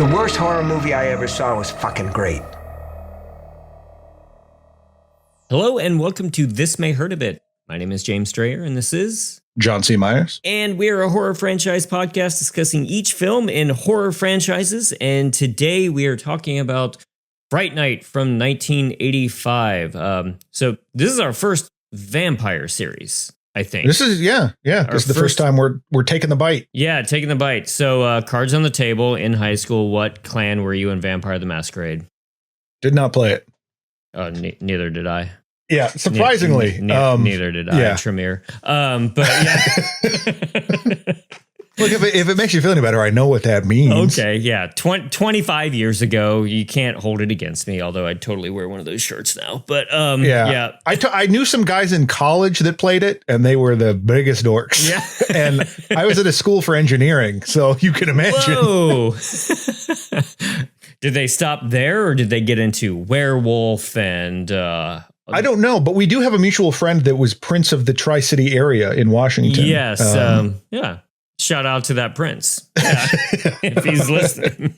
The worst horror movie I ever saw was fucking great. Hello and welcome to This May Hurt a Bit. My name is James Strayer and this is John C. Myers. And we're a horror franchise podcast discussing each film in horror franchises. And today we are talking about Fright Night from 1985. So this is our first vampire series, I think. This is, This is the first time we're taking the bite. Yeah, taking the bite. So cards on the table in high school. What clan were you in Vampire the Masquerade? Did not play it. Neither did I. Yeah, surprisingly. Neither did I, Tremere. But yeah. Look, if it makes you feel any better, I know what that means. Okay, yeah. 25 years ago, you can't hold it against me, although I'd totally wear one of those shirts now. But yeah. I knew some guys in college that played it, and they were the biggest dorks. Yeah. And I was at a school for engineering, so you can imagine. Whoa. Did they stop there, or did they get into werewolf and... I don't know, but we do have a mutual friend that was Prince of the Tri-City area in Washington. Yes. Yeah. Shout out to that Prince. Yeah, if he's listening.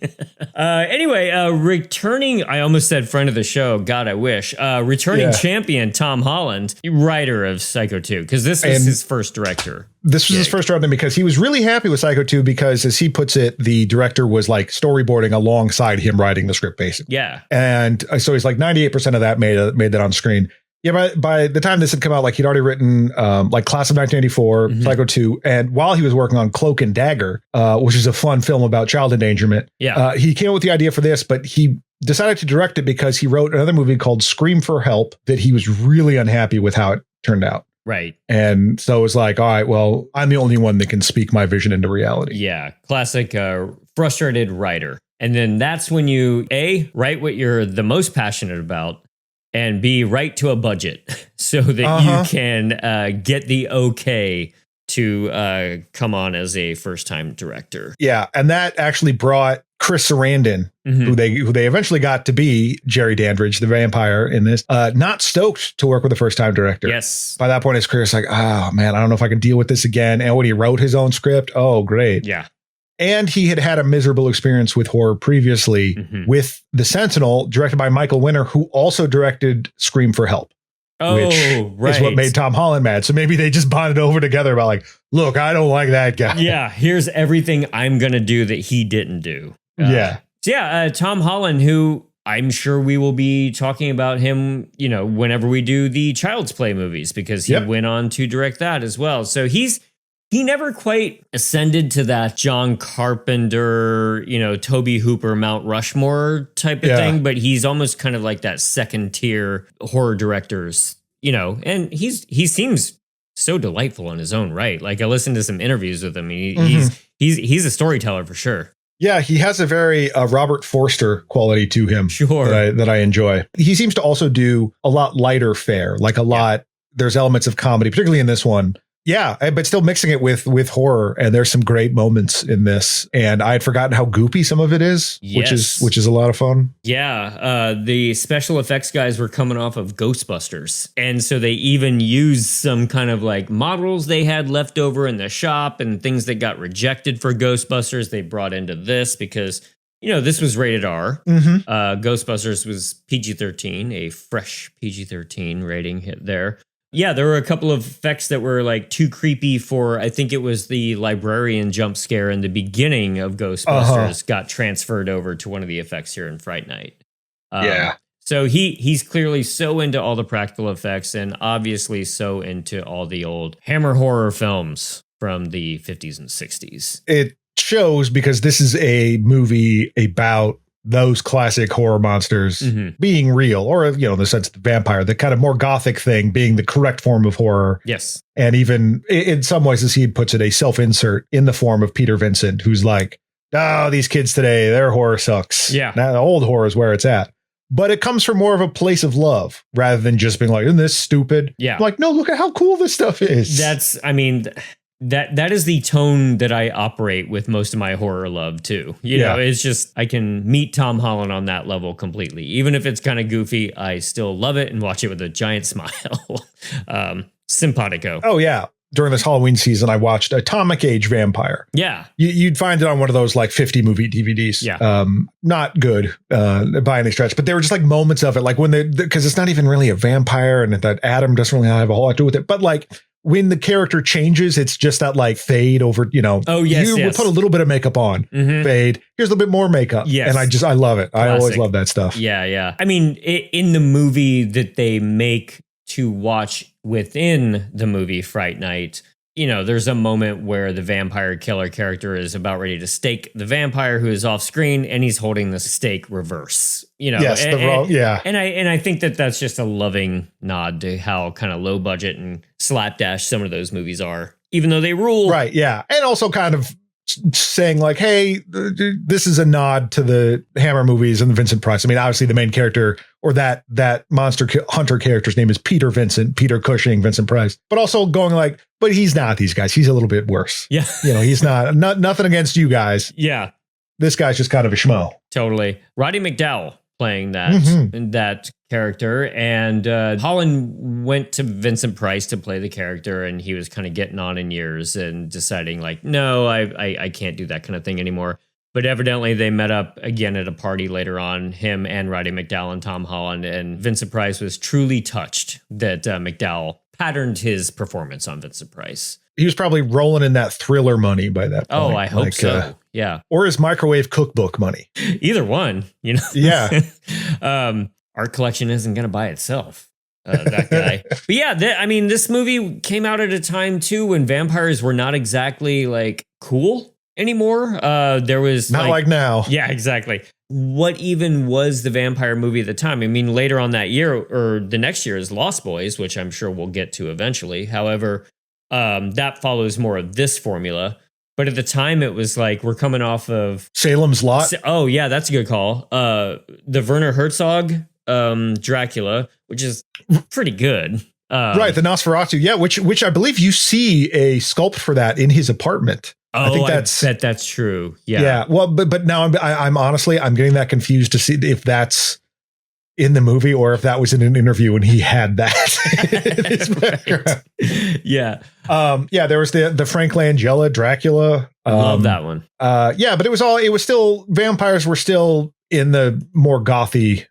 Anyway, returning, I almost said friend of the show. God, I wish. Returning champion Tom Holland, writer of Psycho 2, because this was his first director. This was his first director because he was really happy with Psycho 2 because, as he puts it, the director was like storyboarding alongside him writing the script, basically. Yeah. And so he's like 98% of that made that on screen. Yeah, by the time this had come out, like he'd already written like Class of 1984, Psycho 2, and while he was working on Cloak and Dagger, which is a fun film about child endangerment, he came up with the idea for this, but he decided to direct it because he wrote another movie called Scream for Help that he was really unhappy with how it turned out. Right. And so it was like, all right, well, I'm the only one that can speak my vision into reality. Yeah, classic frustrated writer. And then that's when you, A, write what you're the most passionate about, and B, write to a budget so that you can get the okay to come on as a first-time director. Yeah, and that actually brought Chris Sarandon, who they eventually got to be Jerry Dandridge, the vampire in this, not stoked to work with a first-time director. Yes. By that point, his career's like, oh, man, I don't know if I can deal with this again. And when he wrote his own script, oh, great. Yeah. And he had had a miserable experience with horror previously with The Sentinel, directed by Michael Winner, who also directed Scream for Help, which is what made Tom Holland mad. So maybe they just bonded over together about like, look, I don't like that guy. Yeah, here's everything I'm going to do that he didn't do. Tom Holland, who I'm sure we will be talking about him, whenever we do the Child's Play movies, because he went on to direct that as well. So he never quite ascended to that John Carpenter, Tobe Hooper, Mount Rushmore type of thing, but he's almost kind of like that second tier horror directors, and he seems so delightful in his own right. Like I listened to some interviews with him. He's a storyteller for sure. Yeah, he has a very Robert Forster quality to him. Sure. That I enjoy. He seems to also do a lot lighter fare, like a lot. There's elements of comedy, particularly in this one. Yeah, but still mixing it with horror, and there's some great moments in this. And I had forgotten how goopy some of it is, which is a lot of fun. Yeah, the special effects guys were coming off of Ghostbusters, and so they even used some kind of like models they had left over in the shop and things that got rejected for Ghostbusters. They brought into this because this was rated R. Ghostbusters was PG-13, a fresh PG-13 rating hit there. Yeah, there were a couple of effects that were like too creepy for, I think it was the librarian jump scare in the beginning of Ghostbusters got transferred over to one of the effects here in Fright Night. So he's clearly so into all the practical effects and obviously so into all the old Hammer horror films from the 50s and 60s. It shows because this is a movie about those classic horror monsters being real, or, in the sense of the vampire, the kind of more gothic thing being the correct form of horror. Yes. And even in some ways, as he puts it, a self-insert in the form of Peter Vincent, who's like, oh, these kids today, their horror sucks. Yeah. Now the old horror is where it's at. But it comes from more of a place of love rather than just being like, isn't this stupid? Yeah. I'm like, no, look at how cool this stuff is. That is the tone that I operate with most of my horror love too. It's just, I can meet Tom Holland on that level completely. Even if it's kind of goofy, I still love it and watch it with a giant smile. Simpatico. Oh yeah. during this Halloween season, I watched Atomic Age Vampire. Yeah. You'd find it on one of those like 50 movie DVDs. Yeah. Not good by any stretch, but there were just like moments of it, like when because it's not even really a vampire and that Adam doesn't really have a whole lot to do with it. But like when the character changes, it's just that like fade over, Oh, yes. We put a little bit of makeup on, fade. Here's a little bit more makeup. Yes. And I love it. Classic. I always love that stuff. Yeah. Yeah. I mean, in the movie that they make to watch within the movie Fright Night, there's a moment where the vampire killer character is about ready to stake the vampire who is off screen, and he's holding the stake reverse. Yes, and I think that's just a loving nod to how kind of low budget and slapdash some of those movies are, even though they rule. Right. Yeah, and also kind of saying like, hey, this is a nod to the Hammer movies and the Vincent Price. I mean, obviously the main character or that monster hunter character's name is Peter Cushing, Vincent Price, but also going like, but he's not these guys. He's a little bit worse. Yeah. He's not nothing against you guys. Yeah. This guy's just kind of a schmo. Totally. Roddy McDowell playing that character, and Holland went to Vincent Price to play the character, and he was kind of getting on in years and deciding like, no, I can't do that kind of thing anymore. But evidently they met up again at a party later on, him and Roddy McDowell and Tom Holland, and Vincent Price was truly touched that McDowell patterned his performance on Vincent Price. He was probably rolling in that Thriller money by that point. Oh, I hope so. Yeah. Or his microwave cookbook money. Either one, Yeah. Art collection isn't going to buy itself. That guy. But yeah, this movie came out at a time too when vampires were not exactly like cool anymore. There was not like now. Yeah, exactly. What even was the vampire movie at the time? I mean, later on that year or the next year is Lost Boys, which I'm sure we'll get to eventually. However, that follows more of this formula. But at the time, it was like we're coming off of Salem's Lot. Oh, yeah, that's a good call. The Werner Herzog Dracula, which is pretty good. Right, the Nosferatu. Yeah, which I believe you see a sculpt for that in his apartment. Oh, I bet that's true. Yeah. Yeah. Well, but now I'm honestly getting that confused to see if that's in the movie or if that was in an interview and he had that in his background. Yeah. Yeah. There was the Frank Langella Dracula. I love that one. Yeah, but it was still vampires were still in the more gothy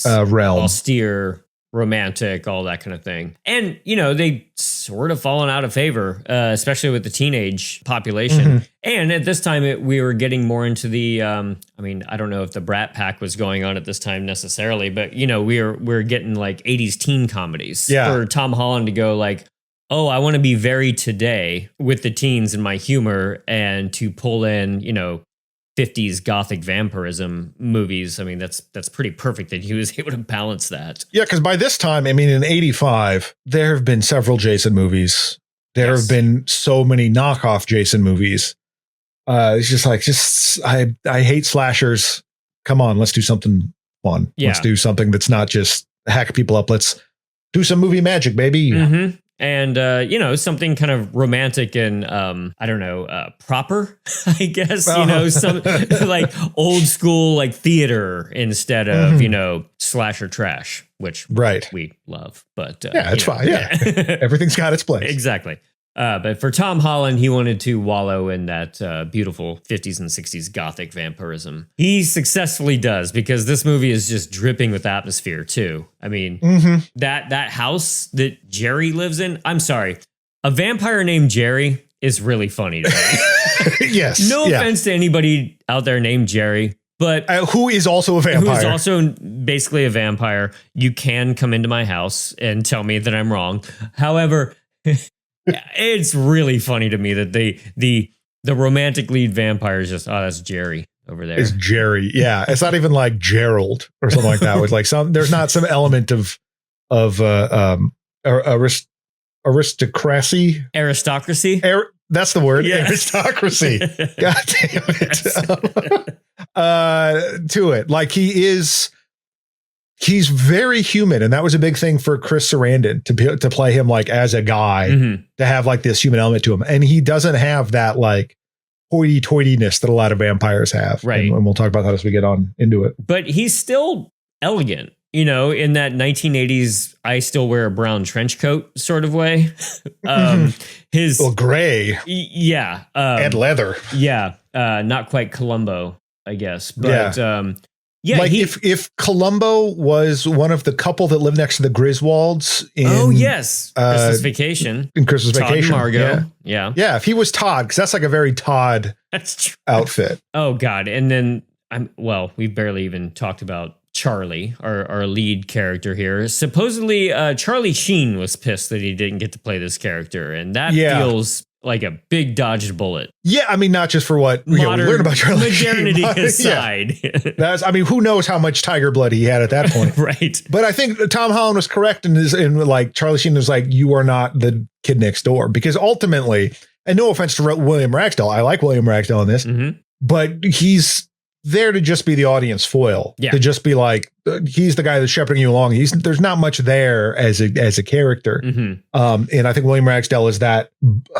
realm, austere, romantic, all that kind of thing. And, they sort of fallen out of favor, especially with the teenage population. And at this time, we were getting more into the, I don't know if the Brat Pack was going on at this time necessarily, but, we're getting like 80s teen comedies for Tom Holland to go like, oh, I want to be very today with the teens and my humor and to pull in, 50s gothic vampirism movies. I mean, that's pretty perfect that he was able to balance that. Yeah, because by this time, in 85, there have been several Jason movies. There have been so many knockoff Jason movies. It's just I hate slashers. Come on, let's do something fun. Yeah. Let's do something that's not just hack people up. Let's do some movie magic, baby. Mm-hmm. And, something kind of romantic and, proper, I guess, some like old school, like theater instead of, slasher trash, which we love. But it's fine. Yeah. Everything's got its place. Exactly. But for Tom Holland, he wanted to wallow in that beautiful 50s and 60s gothic vampirism. He successfully does, because this movie is just dripping with atmosphere too. I mean, that house that Jerry lives in, I'm sorry, a vampire named Jerry is really funny to me. Yes. No offense to anybody out there named Jerry, but who is also a vampire. Who is also basically a vampire. You can come into my house and tell me that I'm wrong. However, it's really funny to me that the romantic lead vampire is just, that's Jerry over there. It's Jerry. Yeah. It's not even like Gerald or something like that. With like there's not some element of aristocracy. That's the word. Yeah. Aristocracy. God damn it. To it. Like he's very human, and that was a big thing for Chris Sarandon to play him like as a guy, to have like this human element to him, and he doesn't have that like hoity-toityness that a lot of vampires have. Right, and we'll talk about that as we get on into it. But he's still elegant you know, in that 1980s, I still wear a brown trench coat sort of way. His gray, yeah, and leather. Yeah, not quite Columbo, I guess, but yeah, like if Columbo was one of the couple that lived next to the Griswolds in Christmas Vacation. In Christmas Todd Vacation. And Margot. Yeah. If he was Todd, because that's like a very Todd outfit. Oh God. And then we barely even talked about Charlie, our lead character here. Supposedly Charlie Sheen was pissed that he didn't get to play this character, and that feels like a big dodged bullet. Yeah, I mean, not just for what we learned about Charlie modernity Sheen, aside. That's, I mean, who knows how much tiger blood he had at that point. Right. But I think Tom Holland was correct in like Charlie Sheen was like, you are not the kid next door, because ultimately, and no offense to William Ragsdale, I like William Ragsdale in this, but he's there to just be the audience foil, to just be like, he's the guy that's shepherding you along. There's not much there as a character. And I think William Ragsdale is that,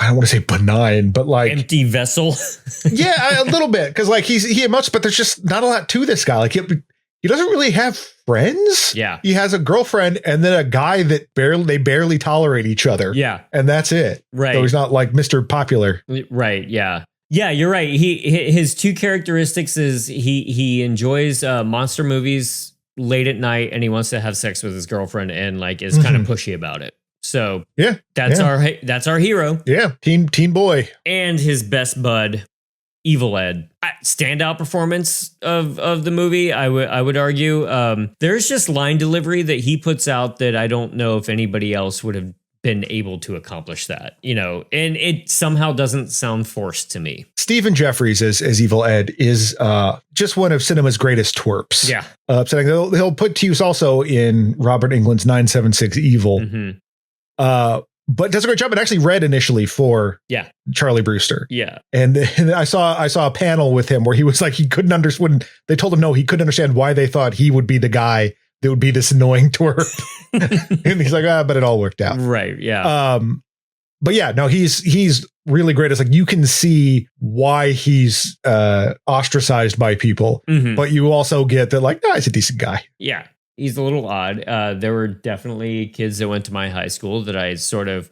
I don't want to say benign, but like empty vessel. Yeah, a little bit. Cause like he much, but there's just not a lot to this guy. Like he doesn't really have friends. Yeah. He has a girlfriend and then a guy that they barely tolerate each other. Yeah. And that's it. Right. So he's not like Mr. Popular. Right. Yeah. Yeah, you're right. His two characteristics is he enjoys monster movies late at night, and he wants to have sex with his girlfriend, and like is kind of pushy about it. So that's our hero. Yeah, teen boy, and his best bud, Evil Ed. Standout performance of the movie, I would argue. There's just line delivery that he puts out that I don't know if anybody else would have been able to accomplish that, you know, and it somehow doesn't sound forced to me. Stephen Jeffries as Evil Ed is just one of cinema's greatest twerps. Yeah. Upsetting. He'll put to use also in Robert Englund's 976 Evil. But does a great job. It actually read initially for Charlie Brewster. Yeah. And I saw a panel with him where he was like, he couldn't understand when they told him no, he couldn't understand why they thought he would be the guy that would be this annoying twerp. And he's like, but it all worked out. Right. Yeah. But yeah, no, he's really great. It's like you can see why he's ostracized by people, but you also get that like, no, he's a decent guy. Yeah. He's a little odd. There were definitely kids that went to my high school that I sort of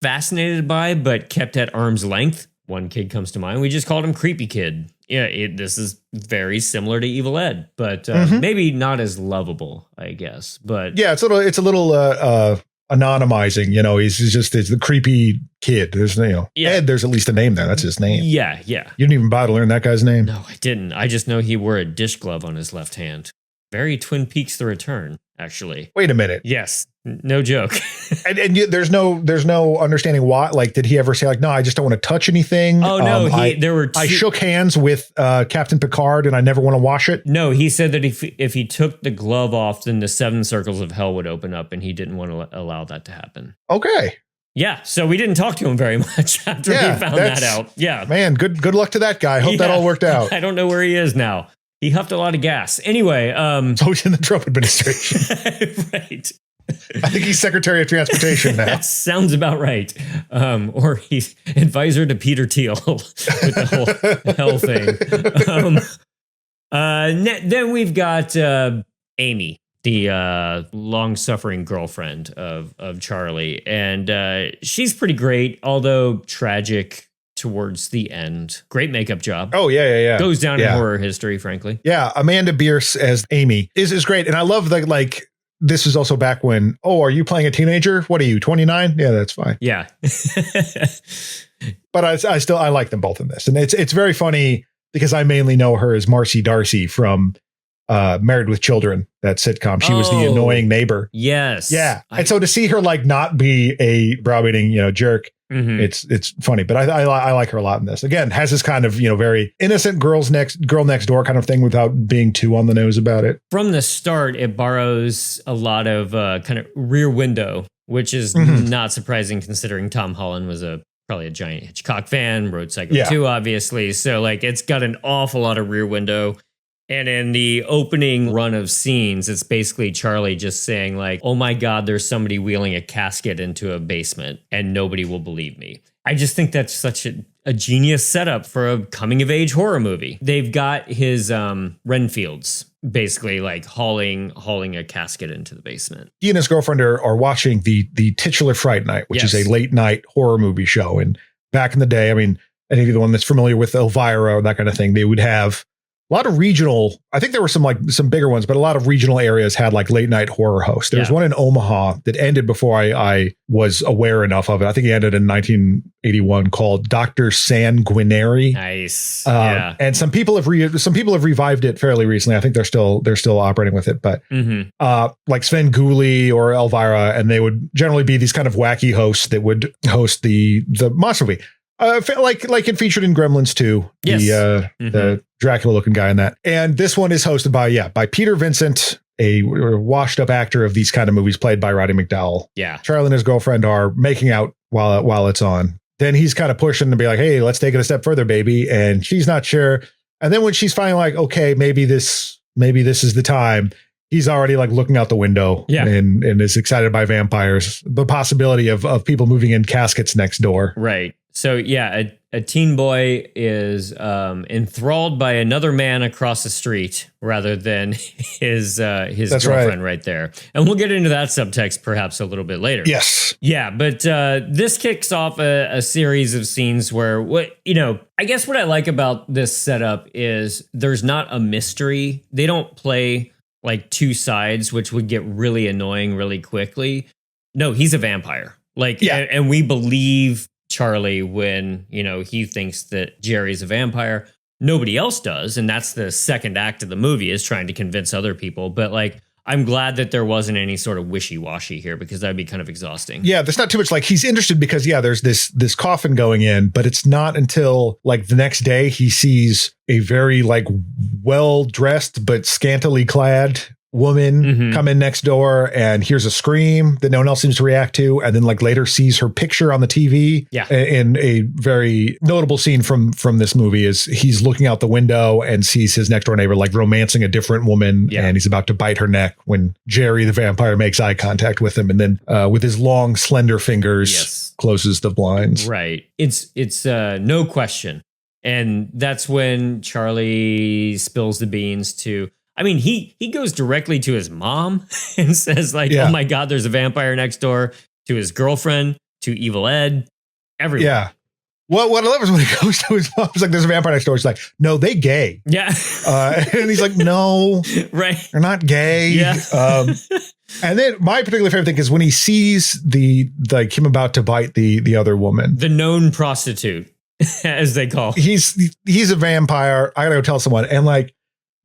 fascinated by, but kept at arm's length. One kid comes to mind. We just called him Creepy Kid. Yeah, this is very similar to Evil Ed, but maybe not as lovable, I guess. But yeah, it's a little anonymizing. You know, he's the creepy kid. There's Ed. There's at least a name there. That's his name. Yeah. You didn't even bother to learn that guy's name. No, I didn't. I just know he wore a dish glove on his left hand. Very Twin Peaks: The Return, actually. Wait a minute. Yes, no joke. and there's no understanding why. Like, did he ever say like, no, I just don't want to touch anything? Oh no, there were. I shook hands with Captain Picard, and I never want to wash it. No, he said that if he took the glove off, then the seven circles of hell would open up, and he didn't want to allow that to happen. Okay. Yeah, so we didn't talk to him very much after we found that out. Yeah, man, good luck to that guy. Hope that all worked out. I don't know where he is now. He huffed a lot of gas. Anyway, so he's in the Trump administration. Right. I think he's Secretary of Transportation now. That sounds about right. Or he's advisor to Peter Thiel with the whole hell thing. Then we've got Amy, the long-suffering girlfriend of Charlie. And she's pretty great, although tragic towards the end. Great makeup job. Oh, yeah. Goes down in horror history, frankly. Yeah, Amanda Bierce as Amy is great. And I love that, like, this is also back when, are you playing a teenager? What are you, 29? Yeah, that's fine. Yeah. But I like them both in this. And it's very funny because I mainly know her as Marcy Darcy from Married with Children, that sitcom. She was the annoying neighbor. Yes. Yeah. And so to see her like not be a browbeating, jerk, it's funny, but I like her a lot in this. Again, has this kind of, very innocent girl next door kind of thing without being too on the nose about it. From the start, it borrows a lot of kind of Rear Window, which is not surprising considering Tom Holland was probably a giant Hitchcock fan, wrote Psycho 2, obviously. So like it's got an awful lot of Rear Window. And in the opening run of scenes, it's basically Charlie just saying like, oh my God, there's somebody wheeling a casket into a basement and nobody will believe me. I just think that's such a a genius setup for a coming of age horror movie. They've got his Renfields basically like hauling a casket into the basement. He and his girlfriend are watching the titular Fright Night, which is a late night horror movie show. And back in the day, I mean, anyone that's familiar with Elvira or that kind of thing, they would have a lot of regional, I think there were some bigger ones, but a lot of regional areas had like late night horror hosts. There was one in Omaha that ended before I was aware enough of it. I think it ended in 1981 called Dr. Sanguinary. Nice. And some people have revived it fairly recently. I think they're still operating with it, but like Sven Gulli or Elvira, and they would generally be these kind of wacky hosts that would host the monster movie. Like it featured in Gremlins 2, the Dracula looking guy in that. And this one is hosted by Peter Vincent, a washed up actor of these kind of movies, played by Roddy McDowall. Yeah. Charlie and his girlfriend are making out while it's on. Then he's kind of pushing to be like, hey, let's take it a step further, baby. And she's not sure. And then when she's finally like, okay, maybe this is the time, he's already like looking out the window and is excited by vampires, the possibility of people moving in caskets next door. Right. So yeah, a teen boy is enthralled by another man across the street rather than his girlfriend right there. And we'll get into that subtext perhaps a little bit later. Yes. Yeah, but this kicks off a series of scenes where I guess what I like about this setup is there's not a mystery. They don't play like two sides, which would get really annoying really quickly. No, he's a vampire. And we believe Charlie when, he thinks that Jerry's a vampire. Nobody else does. And that's the second act of the movie, is trying to convince other people. But I'm glad that there wasn't any sort of wishy-washy here, because that'd be kind of exhausting. Yeah, there's not too much he's interested because there's this coffin going in, but it's not until the next day he sees a very well-dressed but scantily clad woman come in next door and hears a scream that no one else seems to react to, and then later sees her picture on the TV. In a very notable scene from this movie is he's looking out the window and sees his next door neighbor romancing a different woman, and he's about to bite her neck when Jerry the vampire makes eye contact with him, and then with his long slender fingers closes the blinds. Right. It's no question. And that's when Charlie spills the beans to, he goes directly to his mom and says oh my God, there's a vampire next door, to his girlfriend, to Evil Ed, everyone. Yeah. What I love is when he goes to his mom, he's like, there's a vampire next door. She's like, no, they gay. Yeah. And he's like, no, right. They're not gay. Yeah. And then my particular favorite thing is when he sees him about to bite the other woman, the known prostitute, as they call. He's a vampire. I gotta go tell someone. And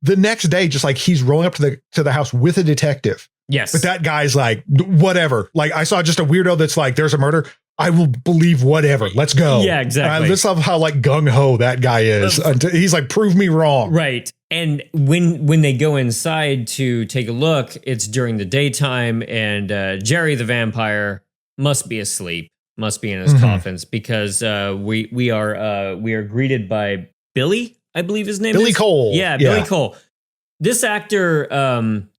the next day, just he's rolling up to the house with a detective. Yes. But that guy's whatever. I saw just a weirdo that's there's a murder. I will believe whatever. Let's go. Yeah, exactly. I just love how gung ho that guy is. He's prove me wrong. Right. And when they go inside to take a look, it's during the daytime, and Jerry the vampire must be asleep, must be in his coffins, because we are greeted by Billy, I believe his name is. Billy Cole. Yeah, Billy Cole. This actor,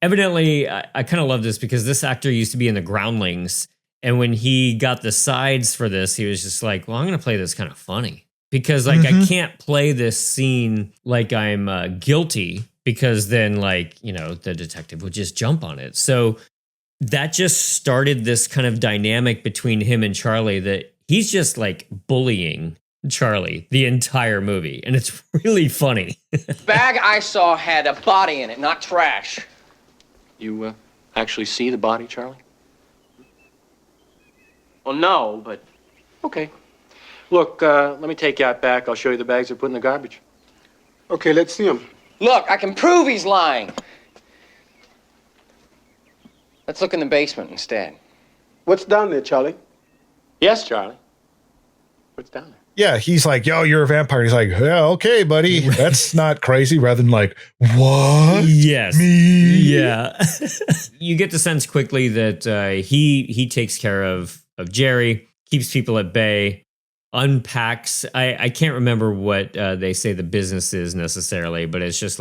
evidently, I kind of love this because this actor used to be in the Groundlings. And when he got the sides for this, he was just like, well, I'm going to play this kind of funny. Because I can't play this scene like I'm guilty, because then the detective would just jump on it. So that just started this kind of dynamic between him and Charlie, that he's just bullying Charlie the entire movie, and it's really funny. The bag I saw had a body in it, not trash. You actually see the body, Charlie? Well, no, but... Okay. Look, let me take you out back. I'll show you the bags they're put in the garbage. Okay, let's see him. Look, I can prove he's lying. Let's look in the basement instead. What's down there, Charlie? Yes, Charlie. What's down there? Yeah, he's like, yo, you're a vampire. He's like, yeah, okay, buddy. That's not crazy. Rather than what? Yes. Me? Yeah. You get the sense quickly that he takes care of Jerry, keeps people at bay, unpacks. I can't remember what they say the business is necessarily, but it's just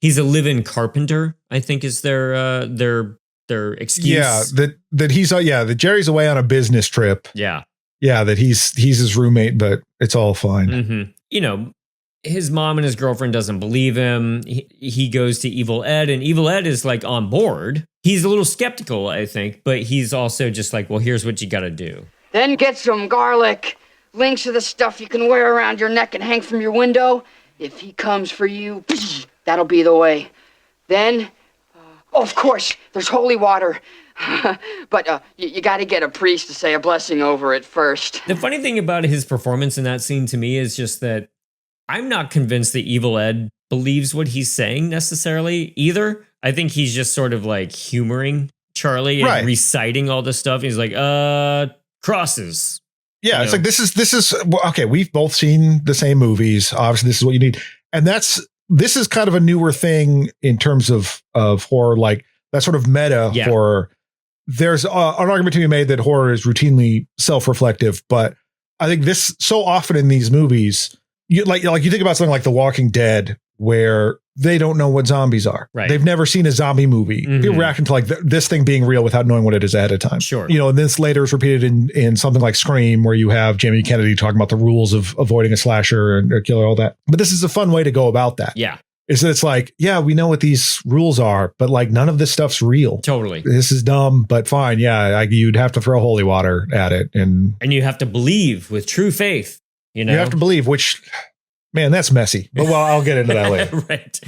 he's a live-in carpenter, I think is their excuse. Yeah, that Jerry's away on a business trip. Yeah. Yeah, that he's his roommate, but it's all fine. Mm-hmm. You know, his mom and his girlfriend doesn't believe him. He goes to Evil Ed, and Evil Ed is like on board. He's a little skeptical, I think, but he's also just like, well, here's what you got to do. Then get some garlic. Links are the stuff you can wear around your neck and hang from your window. If he comes for you, that'll be the way. Then, of course, there's holy water. But you got to get a priest to say a blessing over it first. The funny thing about his performance in that scene to me is just that I'm not convinced that Evil Ed believes what he's saying necessarily either. I think he's just sort of like humoring Charlie and reciting all this stuff. He's like, crosses. Yeah, it's like this is okay. We've both seen the same movies. Obviously, this is what you need, and this is kind of a newer thing in terms of horror, like that sort of meta horror. There's an argument to be made that horror is routinely self-reflective, but I think this so often in these movies, you think about something like The Walking Dead, where they don't know what zombies are. Right. They've never seen a zombie movie. Mm-hmm. People reacting to like this thing being real without knowing what it is ahead of time. Sure. You know, and this later is repeated in something like Scream, where you have Jamie Kennedy talking about the rules of avoiding a slasher and or killer, all that. But this is a fun way to go about that. Yeah. Is that it's like, yeah, we know what these rules are, but like none of this stuff's real. Totally. This is dumb, but fine. Yeah. You'd have to throw holy water at it. And you have to believe with true faith, you know, you have to believe, which, man, that's messy. But well, I'll get into that later. Right.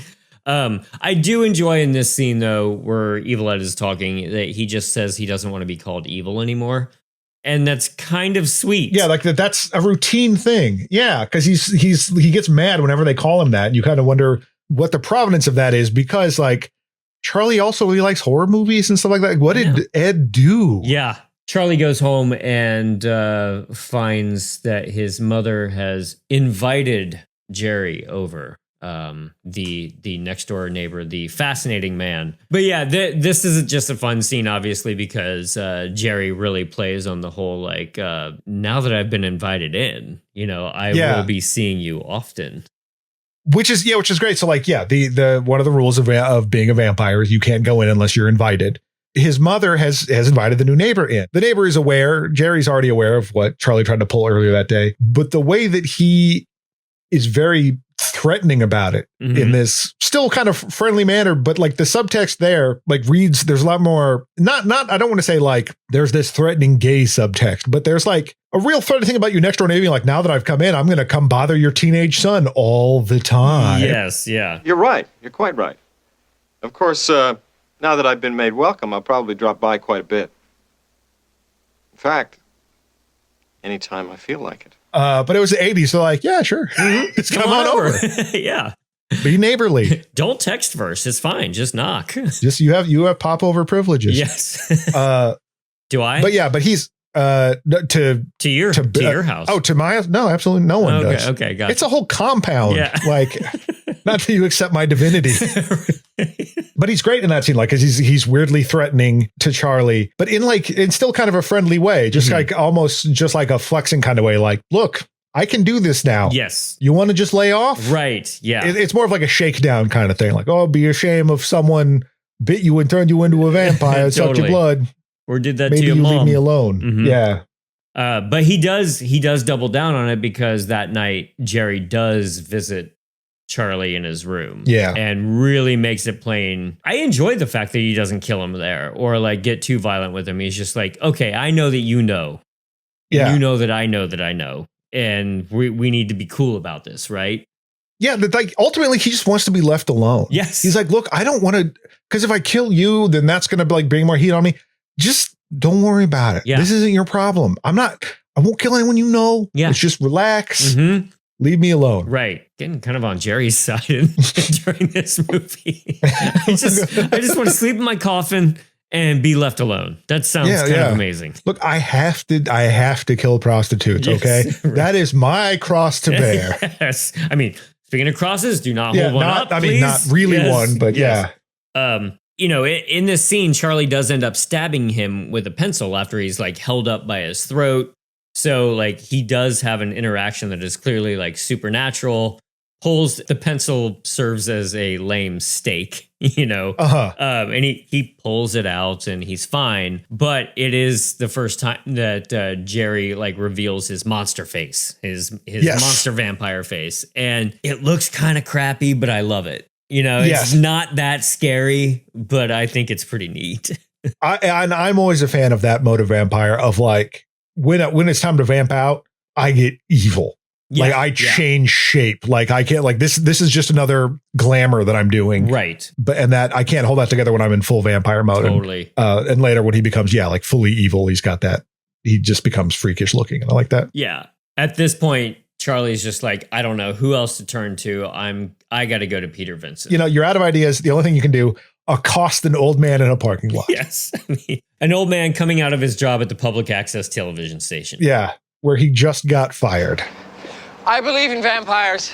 I do enjoy in this scene, though, where Evil Ed is talking, that he just says he doesn't want to be called evil anymore. And that's kind of sweet. Yeah, like that's a routine thing. Yeah, because he gets mad whenever they call him that. And you kind of wonder what the provenance of that is, because like Charlie also really likes horror movies and stuff like that. What did Ed do? Yeah. Charlie goes home and finds that his mother has invited Jerry over. The next door neighbor, the fascinating man. But yeah, this isn't just a fun scene, obviously, because Jerry really plays on the whole, like, now that I've been invited in, you know, I will be seeing you often. Which is great. So like, yeah, the one of the rules of being a vampire is you can't go in unless you're invited. His mother has invited the new neighbor in. The neighbor is aware. Jerry's already aware of what Charlie tried to pull earlier that day. But the way that he is very threatening about it in this still kind of friendly manner, but like the subtext there like reads, there's a lot more, not I don't want to say like there's this threatening gay subtext, but there's like a real threatening thing about you next door neighbor, like, now that I've come in, I'm going to come bother your teenage son all the time. Yes, yeah. You're right. You're quite right. Of course, now that I've been made welcome, I'll probably drop by quite a bit. In fact, anytime I feel like it. But it was the 80s, so like, yeah, sure. It's come on over. Yeah. Be neighborly. Don't text first. It's fine. Just knock. Just you have popover privileges. Yes. Do I? But yeah, but he's to your house. Oh, to my house? No, absolutely no one does. Okay, gotcha. It's a whole compound. Yeah. Like, not that you accept my divinity. But he's great in that scene, like, because he's weirdly threatening to Charlie, but in still kind of a friendly way, just like almost just like a flexing kind of way. Like, look, I can do this now. Yes. You want to just lay off? Right. Yeah. It's more of like a shakedown kind of thing. Like, oh, it'd be a shame if someone bit you and turned you into a vampire and sucked your blood. Or did that Maybe to your you mom. leave me alone. Yeah. But he does double down on it, because that night Jerry does visit Charlie in his room. Yeah. And really makes it plain. I enjoy the fact that he doesn't kill him there or like get too violent with him. He's just like, okay, I know that you know. Yeah. You know that I know that I know. And we need to be cool about this, right? Yeah, but like ultimately he just wants to be left alone. Yes. He's like, look, I don't want to, because if I kill you, then that's going to like bring more heat on me. Just don't worry about it. Yeah. This isn't your problem. I won't kill anyone you know. Yeah. Let's just relax. Leave me alone. Right. Getting kind of on Jerry's side during this movie. I just want to sleep in my coffin and be left alone. That sounds kind of amazing. Look, I have to kill prostitutes. Yes, okay. Right. That is my cross to bear. Yes. I mean, speaking of crosses, do not hold one up, please. I mean, not really one, but yeah. You know, in this scene, Charlie does end up stabbing him with a pencil after he's like held up by his throat. So like he does have an interaction that is clearly like supernatural. pulls the pencil, serves as a lame stake, you know, and he pulls it out and he's fine. But it is the first time that Jerry like reveals his monster face, his monster vampire face, and it looks kind of crappy, but I love it. You know, it's not that scary, but I think it's pretty neat. I'm always a fan of that mode of vampire of like when it's time to vamp out, I get evil. Yeah, like I change shape. Like I can't like this is just another glamour that I'm doing. Right. And that I can't hold that together when I'm in full vampire mode. Totally. And later when he becomes, like fully evil, he's got that. He just becomes freakish looking. And I like that. Yeah. At this point, Charlie's just like, I don't know who else to turn to. I got to go to Peter Vincent. You know, you're out of ideas. The only thing you can do, accost an old man in a parking lot. Yes. I mean, an old man coming out of his job at the public access television station. Yeah. Where he just got fired. I believe in vampires.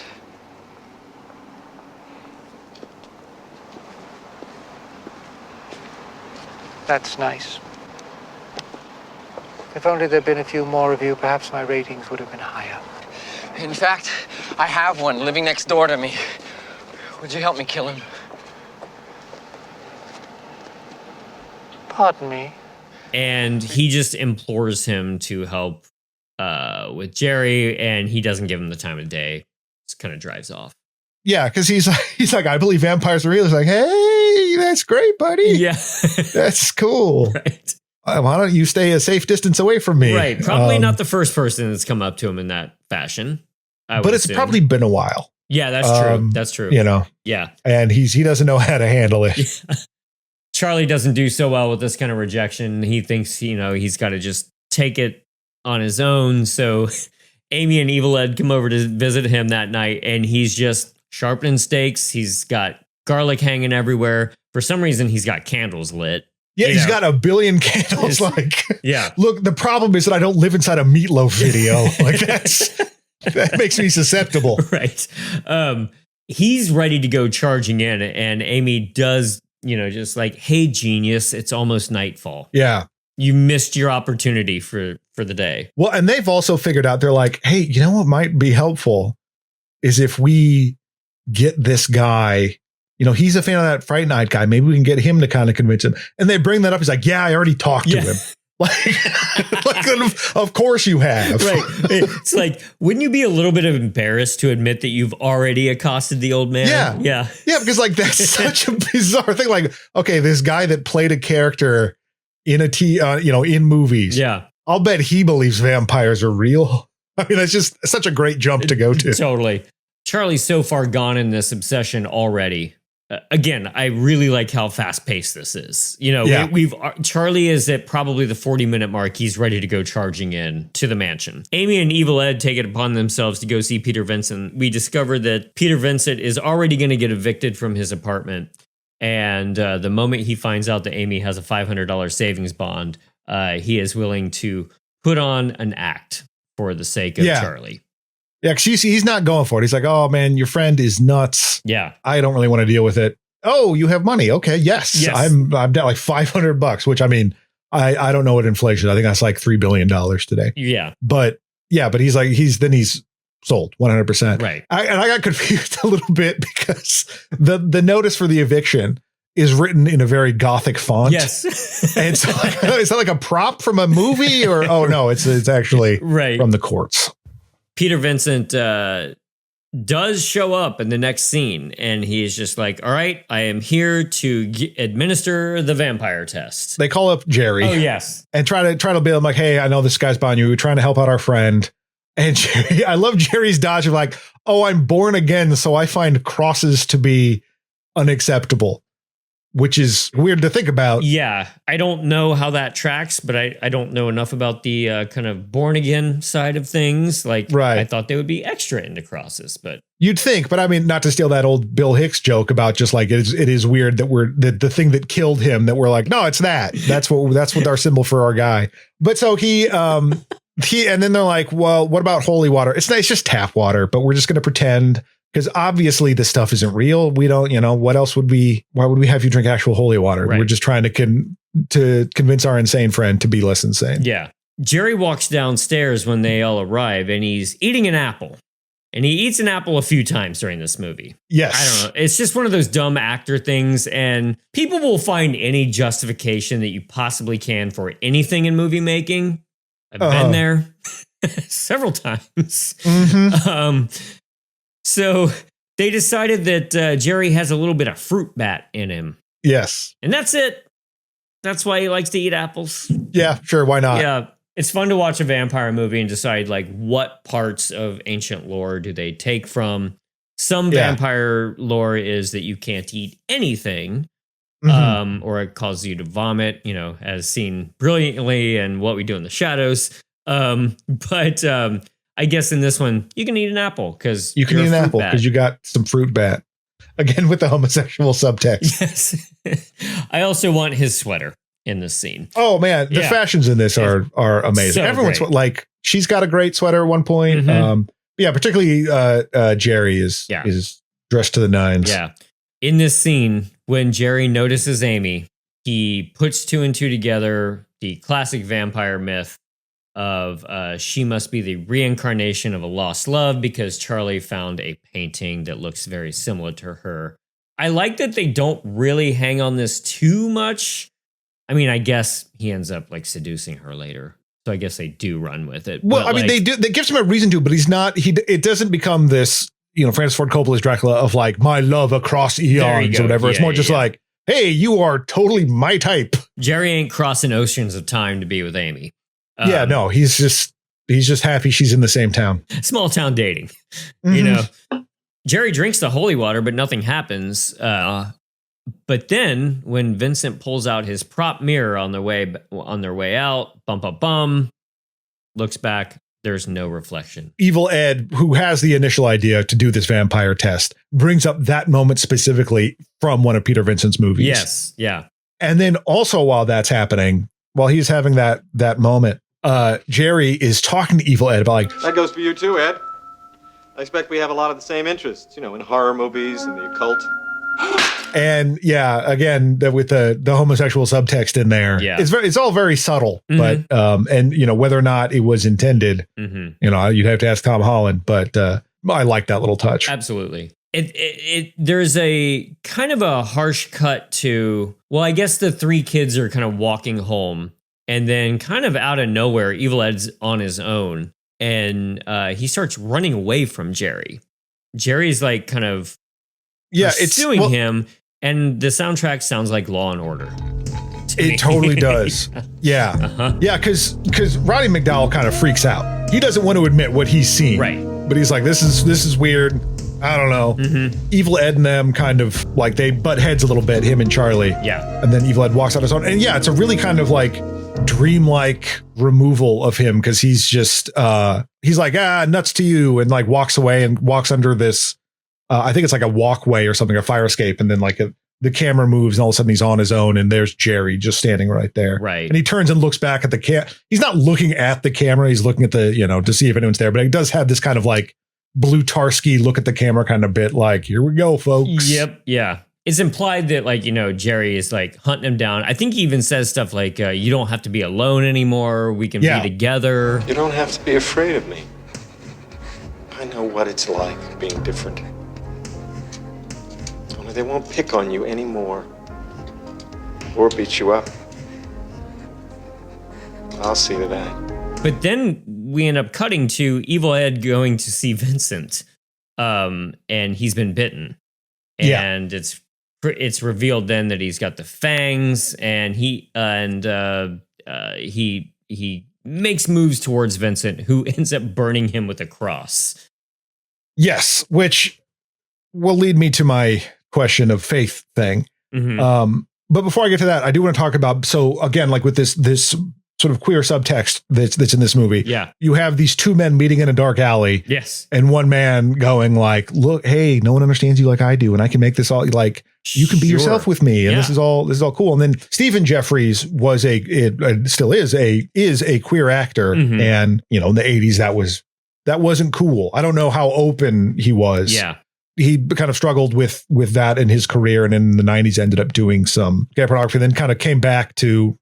That's nice. If only there'd been a few more of you, perhaps my ratings would have been higher. In fact, I have one living next door to me. Would you help me kill him? Pardon me. And he just implores him to help with Jerry, and he doesn't give him the time of day. Just kind of drives off. Yeah, because he's like, I believe vampires are real. He's like, hey, that's great, buddy. Yeah. That's cool. Right. Why don't you stay a safe distance away from me? Right. Probably not the first person that's come up to him in that fashion. But it's probably been a while. Yeah, that's true. That's true. You know. Yeah. And he doesn't know how to handle it. Yeah. Charlie doesn't do so well with this kind of rejection. He thinks, you know, he's got to just take it on his own. So Amy and Evil Ed come over to visit him that night, and he's just sharpening steaks. He's got garlic hanging everywhere. For some reason, he's got candles lit. Yeah, he's got a billion candles. Like, yeah. Look, the problem is that I don't live inside a Meatloaf video. Like that makes me susceptible. Right. He's ready to go charging in, and Amy does, you know, just like, hey, genius, it's almost nightfall. Yeah. You missed your opportunity for the day. Well, and they've also figured out, they're like, hey, you know what might be helpful is if we get this guy, you know, he's a fan of that Fright Night guy. Maybe we can get him to kind of convince him. And they bring that up. He's like, yeah, I already talked to him. Like, of course you have. Right. It's like, wouldn't you be a little bit embarrassed to admit that you've already accosted the old man? Yeah. Yeah. Yeah. Because like, that's such a bizarre thing. Like, okay, this guy that played a character in in movies. Yeah. I'll bet he believes vampires are real. I mean, that's just such a great jump to go to. Totally. Charlie's so far gone in this obsession already. Again, I really like how fast paced this is. You know, Charlie is at probably the 40-minute mark. He's ready to go charging in to the mansion. Amy and Evil Ed take it upon themselves to go see Peter Vincent. We discover that Peter Vincent is already going to get evicted from his apartment. And the moment he finds out that Amy has a $500 savings bond, he is willing to put on an act for the sake of Charlie. Yeah, because he's not going for it. He's like, oh, man, your friend is nuts. Yeah. I don't really want to deal with it. Oh, you have money. Okay, yes. I'm down like $500, which I mean, I don't know what inflation. I think that's like $3 billion today. Yeah. But he's like, he's sold 100%. Right. And I got confused a little bit because the notice for the eviction is written in a very Gothic font. Yes. And so is that like a prop from a movie or, oh no, it's actually from the courts. Peter Vincent does show up in the next scene, and he's just like, all right, I am here to administer the vampire test. They call up Jerry. Oh, yes. And try to be like, hey, I know this guy's behind you. We're trying to help out our friend. And Jerry, I love Jerry's dodge of like, oh, I'm born again, so I find crosses to be unacceptable, which is weird to think about. Yeah, I don't know how that tracks, but I don't know enough about the kind of born again side of things. Like, I thought they would be extra into crosses, but you'd think. But I mean, not to steal that old Bill Hicks joke about just like it is weird that the thing that killed him that we're like, no, it's that's what our symbol for our guy. But so he and then they're like, well, what about holy water? It's just tap water, but we're just going to pretend. Because obviously this stuff isn't real. We don't, what else why would we have you drink actual holy water? Right. We're just trying to convince our insane friend to be less insane. Yeah. Jerry walks downstairs when they all arrive, and he's eating an apple. And he eats an apple a few times during this movie. Yes. I don't know. It's just one of those dumb actor things. And people will find any justification that you possibly can for anything in movie making. I've been there several times. So they decided that Jerry has a little bit of fruit bat in him. Yes. And that's it. That's why he likes to eat apples. Yeah, sure. Why not? Yeah. It's fun to watch a vampire movie and decide like what parts of ancient lore do they take from. Some vampire lore is that you can't eat anything, or it causes you to vomit, as seen brilliantly in What We Do in the Shadows. But I guess in this one, you can eat an apple because you can eat an apple because you got some fruit bat. Again, with the homosexual subtext. Yes. I also want his sweater in this scene. Oh man, the fashions in this are amazing. So Everyone's great. like, she's got a great sweater at one point. Particularly Jerry is dressed to the nines. Yeah. In this scene, when Jerry notices Amy, he puts two and two together, the classic vampire myth of she must be the reincarnation of a lost love because Charlie found a painting that looks very similar to her. I like that they don't really hang on this too much. I mean, I guess he ends up like seducing her later. So I guess they do run with it. Well, I mean, they do. That gives him a reason to, but he's not. It doesn't become this, Francis Ford Coppola's Dracula of like my love across eons or whatever. It's more just like, hey, you are totally my type. Jerry ain't crossing oceans of time to be with Amy. No, he's just happy she's in the same town. Small town dating, Jerry drinks the holy water, but nothing happens. But then when Vincent pulls out his prop mirror on their way out, bum, looks back, there's no reflection. Evil Ed, who has the initial idea to do this vampire test, brings up that moment specifically from one of Peter Vincent's movies. Yes. Yeah. And then also while that's happening, while he's having that moment, Jerry is talking to Evil Ed about like, That goes for you too, Ed. I expect we have a lot of the same interests, in horror movies and the occult. and again, with the homosexual subtext in there, it's all very subtle, but whether or not it was intended, you'd have to ask Tom Holland, but I like that little touch. Absolutely. There's a kind of a harsh cut to, well, I guess the three kids are kind of walking home, and then kind of out of nowhere, Evil Ed's on his own, and he starts running away from Jerry. Jerry's like kind of pursuing him, and the soundtrack sounds like Law and Order. It totally does. Yeah. Yeah, because Roddy McDowall kind of freaks out. He doesn't want to admit what he's seen. Right. But he's like, this is weird. I don't know. Evil Ed and them kind of like they butt heads a little bit, him and Charlie. Yeah. And then Evil Ed walks out his own. And it's a really kind of like dreamlike removal of him because he's just he's like, nuts to you, and like walks away and walks under this I think it's like a walkway or something, a fire escape, and then like the camera moves and all of a sudden he's on his own and there's Jerry just standing right there. Right. And he turns and looks back at the he's not looking at the camera, he's looking at the, to see if anyone's there, but he does have this kind of like Blue Tarski look at the camera kind of bit like, here we go, folks. Yep. Yeah. It's implied that like, Jerry is like hunting him down. I think he even says stuff like, you don't have to be alone anymore. We can be together. You don't have to be afraid of me. I know what it's like being different. Only they won't pick on you anymore or beat you up. I'll see to that. But then we end up cutting to Evil Ed going to see Vincent, and he's been bitten. And it's revealed then that he's got the fangs, and he makes moves towards Vincent, who ends up burning him with a cross. Yes, which will lead me to my question of faith thing. But before I get to that, I do want to talk about, so again, like with this sort of queer subtext that's in this movie. Yeah. You have these two men meeting in a dark alley. Yes. And one man going like, look, hey, no one understands you like I do. And I can make this all like, you can be yourself with me. And this is all cool. And then Stephen Jeffries was still is a queer actor. And, in the 80s, that wasn't cool. I don't know how open he was. Yeah. He kind of struggled with that in his career. And in the 90s ended up doing some gay pornography, then kind of came back to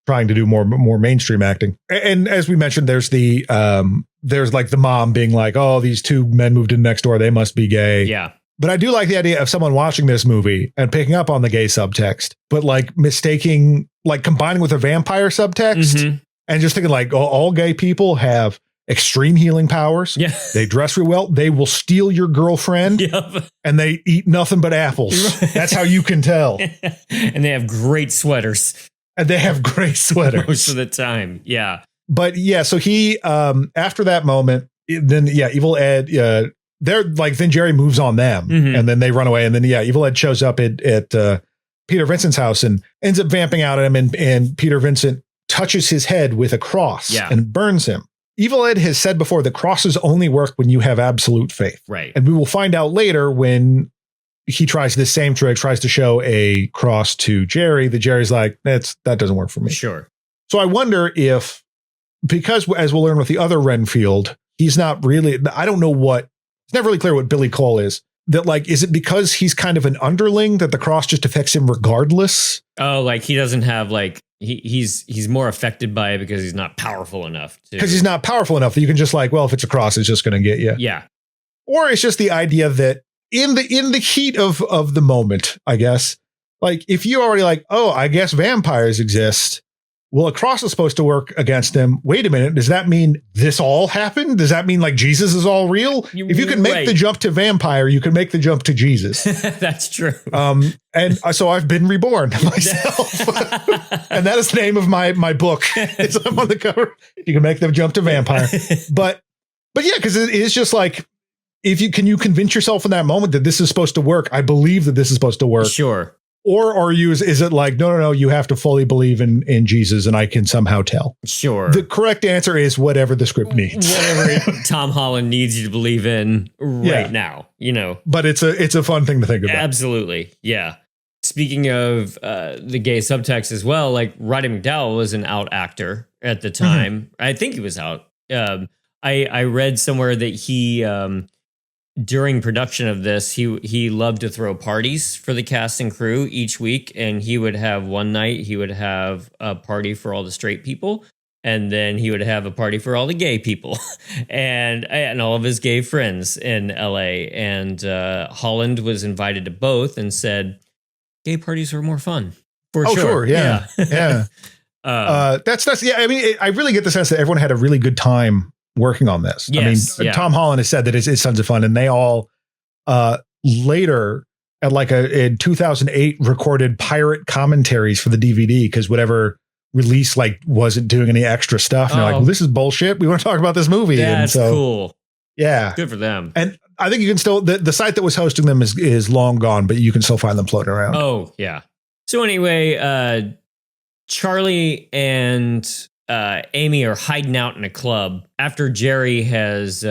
trying to do more mainstream acting. And as we mentioned, there's like the mom being like, oh, these two men moved in next door, they must be gay. Yeah. But I do like the idea of someone watching this movie and picking up on the gay subtext, but like mistaking, like combining with a vampire subtext and just thinking like, oh, all gay people have extreme healing powers. Yeah. They dress real well. They will steal your girlfriend and they eat nothing but apples. That's how you can tell. And they have great sweaters. And they have great sweaters. Most of the time. Yeah. But yeah, so he, after that moment, then Evil Ed, they're like, then Jerry moves on them and then they run away. And then, Evil Ed shows up at Peter Vincent's house and ends up vamping out at him. And Peter Vincent touches his head with a cross and burns him. Evil Ed has said before that crosses only work when you have absolute faith. Right. And we will find out later when he tries this same trick, tries to show a cross to Jerry, that Jerry's like, that doesn't work for me. Sure. So I wonder if, because as we'll learn with the other Renfield, he's not really, I don't know it's never really clear what Billy Cole is. That like, is it because he's kind of an underling that the cross just affects him regardless? Oh, like he doesn't have like, he's more affected by it because he's not powerful enough. Because he's not powerful enough that you can just like, well, if it's a cross, it's just going to get you. Yeah. Or it's just the idea that in the heat of the moment, I guess, like if you already like, oh, I guess vampires exist. Well, a cross is supposed to work against them. Wait a minute. Does that mean this all happened? Does that mean like Jesus is all real? If you can make the jump to vampire, you can make the jump to Jesus. That's true. And so I've been reborn myself. And that is the name of my book. It's I'm on the cover. You can make the jump to vampire. But yeah, because it is just like, if you convince yourself in that moment that this is supposed to work, I believe that this is supposed to work. Sure. Or is it like, no, you have to fully believe in Jesus and I can somehow tell? Sure. The correct answer is whatever the script needs. Whatever Tom Holland needs you to believe in now, But it's a fun thing to think about. Absolutely. Yeah. Speaking of the gay subtext as well, like Roddy McDowall was an out actor at the time. I think he was out. I read somewhere that he during production of this, he loved to throw parties for the cast and crew each week. And he would have one night, he would have a party for all the straight people. And then he would have a party for all the gay people and all of his gay friends in LA. And Holland was invited to both and said, gay parties are more fun. For sure. Yeah. Yeah. That's I mean, I really get the sense that everyone had a really good time working on this. Yes, I mean, Tom Holland has said that it's tons of fun, and they all later at like in 2008 recorded pirate commentaries for the DVD because whatever release like wasn't doing any extra stuff. And they're like, well, this is bullshit. We want to talk about this movie. That's cool. Yeah. Good for them. And I think you can still, the site that was hosting them is long gone, but you can still find them floating around. Oh, yeah. So anyway, Charlie and Amy are hiding out in a club after Jerry has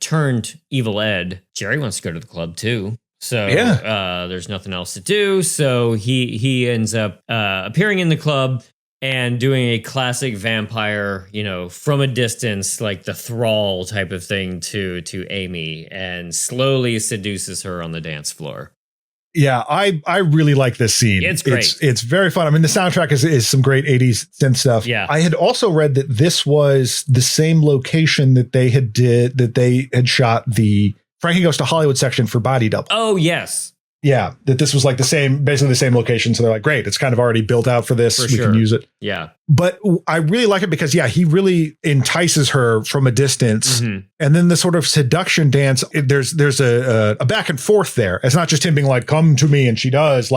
turned Evil Ed. Jerry wants to go to the club too. So there's nothing else to do. So he ends up appearing in the club and doing a classic vampire, from a distance, like the thrall type of thing to Amy, and slowly seduces her on the dance floor. Yeah, I really like this scene. It's great. It's very fun. I mean, the soundtrack is some great 80s synth stuff. Yeah. I had also read that this was the same location that they had shot the Frankie Goes to Hollywood section for Body Double. Oh, yes. Yeah, that this was like basically the same location. So they're like, great, it's kind of already built out for this. We can use it. Yeah. But I really like it because, he really entices her from a distance. Mm-hmm. And then the sort of seduction dance, there's a back and forth there. It's not just him being like, come to me. And she does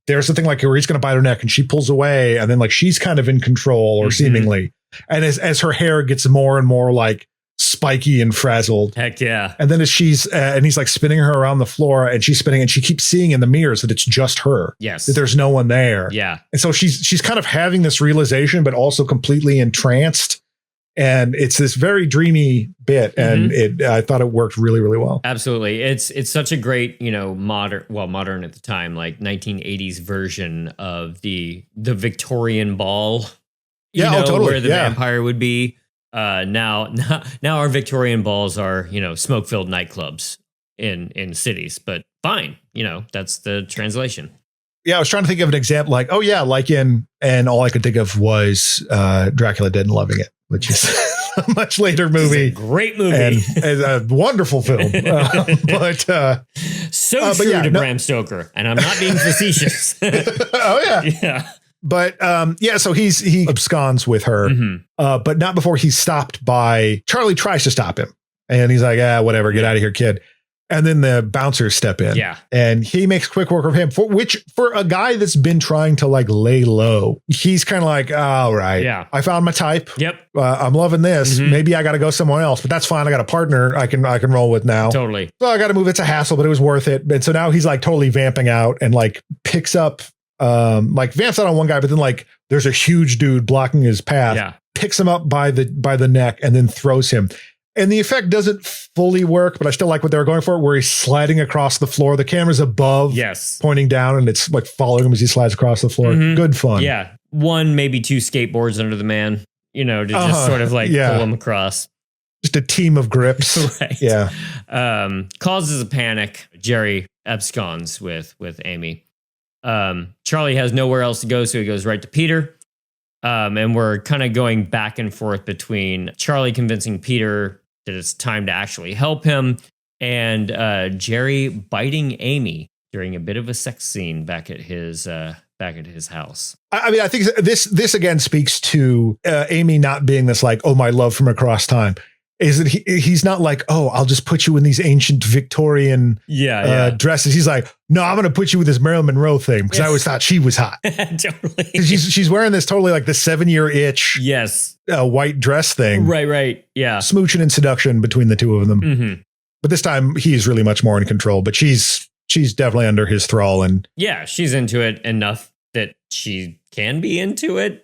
there's something like where he's going to bite her neck and she pulls away. And then like she's kind of in control or seemingly. And as her hair gets more and more like spiky and frazzled. Heck yeah. And then as she's and he's like spinning her around the floor and she's spinning and she keeps seeing in the mirrors that it's just her. Yes. That there's no one there. Yeah. And so she's kind of having this realization, but also completely entranced. And it's this very dreamy bit. And I thought it worked really, really well. Absolutely. It's such a great, modern at the time, like 1980s version of the Victorian ball. Totally. Where the vampire would be. Now our Victorian balls are, smoke-filled nightclubs in cities, but fine. That's the translation. Yeah, I was trying to think of an example like, oh yeah, like and all I could think of was Dracula Dead and Loving It, which is a much later movie. Great movie. And a wonderful film. But true yeah, to Bram Stoker. And I'm not being facetious. Oh yeah. Yeah. But so he absconds with her, but not before he's stopped by Charlie. Tries to stop him, and he's like, whatever, get out of here, kid. And then the bouncers step in, and he makes quick work of him. For a guy that's been trying to like lay low, he's kind of like, all right, I found my type. Yep, I'm loving this. Maybe I got to go somewhere else, but that's fine. I got a partner I can roll with now. Totally. So I got to move. It's a hassle, but it was worth it. And so now he's like totally vamping out and like picks up. Like vamps out on one guy, but then like there's a huge dude blocking his path, picks him up by the neck and then throws him. And the effect doesn't fully work, but I still like what they were going for, where he's sliding across the floor. The camera's above, pointing down, and it's like following him as he slides across the floor. Good fun. Yeah. 1, maybe 2 skateboards under the man, to just sort of like pull him across. Just a team of grips. Right. Yeah. Causes a panic. Jerry absconds with Amy. Charlie has nowhere else to go, so he goes right to Peter. And we're kind of going back and forth between Charlie convincing Peter that it's time to actually help him, and Jerry biting Amy during a bit of a sex scene back at his house. I mean, I think this again speaks to Amy not being this like, oh, my love from across time. Is that he's not like, oh, I'll just put you in these ancient Victorian dresses. He's like, no, I'm going to put you with this Marilyn Monroe thing because I always thought she was hot. Totally. She's wearing this totally like the 7-year itch. Yes. White dress thing. Right. Yeah. Smooching and seduction between the two of them. But this time he's really much more in control, but she's definitely under his thrall. And yeah, she's into it enough that she can be into it,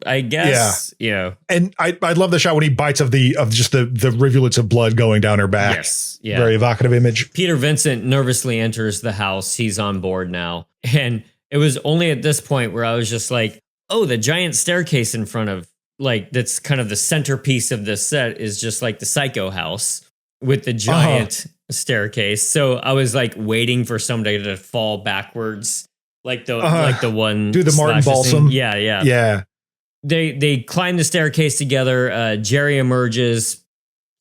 I guess. Yeah. And I love the shot when he bites of just the rivulets of blood going down her back. Yes. Yeah. Very evocative image. Peter Vincent nervously enters the house. He's on board now. And it was only at this point where I was just like, oh, the giant staircase in front of that's kind of the centerpiece of this set is just like the Psycho house with the giant staircase. So I was like waiting for somebody to fall backwards. Like the one do the Martin Balsam. Yeah. They climb the staircase together. Jerry emerges.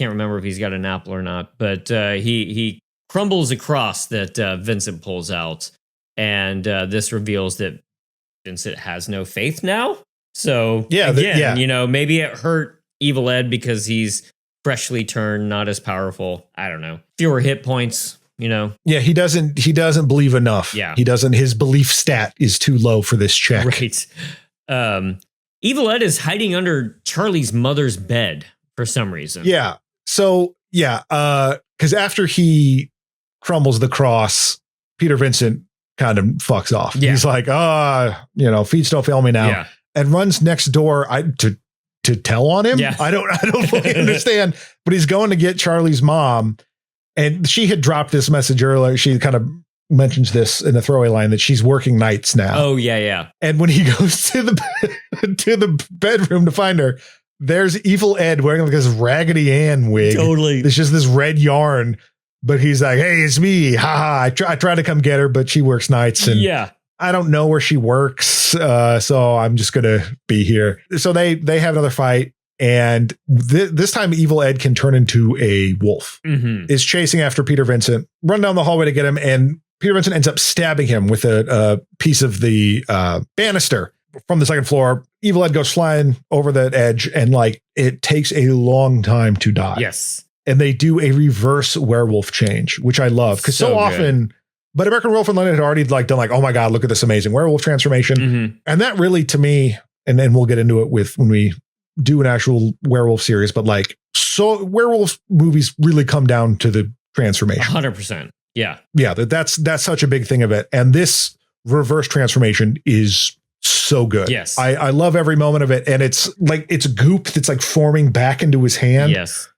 Can't remember if he's got an apple or not, but he crumbles across that Vincent pulls out, and this reveals that Vincent has no faith now. So maybe it hurt Evil Ed because he's freshly turned, not as powerful. I don't know. Fewer hit points. Yeah, he doesn't believe enough. Yeah. His belief stat is too low for this check. Right. Evil Ed is hiding under Charlie's mother's bed for some reason. Yeah. So, because after he crumbles the cross, Peter Vincent kind of fucks off. Yeah. He's like, feet don't fail me now. Yeah. And runs next door to tell on him. Yeah. I don't fully understand, but he's going to get Charlie's mom. And she had dropped this message earlier. She kind of mentions this in a throwaway line that she's working nights now. Oh, yeah. And when he goes to the bedroom to find her, there's Evil Ed wearing like this Raggedy Ann wig. Totally. It's just this red yarn. But he's like, hey, it's me. Ha ha. I tried to come get her, but she works nights. And I don't know where she works. So I'm just going to be here. So they have another fight. And this time, Evil Ed can turn into a wolf. Is chasing after Peter Vincent, run down the hallway to get him, and Peter Vincent ends up stabbing him with a piece of the banister from the second floor. Evil Ed goes flying over that edge, and it takes a long time to die. Yes, and they do a reverse werewolf change, which I love because so often. But American Werewolf in London had already done oh my god, look at this amazing werewolf transformation, and that really to me, and then we'll get into it when we do an actual werewolf series, but so werewolf movies really come down to the transformation. 100%. Yeah. That's such a big thing of it. And this reverse transformation is so good. Yes. I love every moment of it. And it's goop that's forming back into his hand. Yes.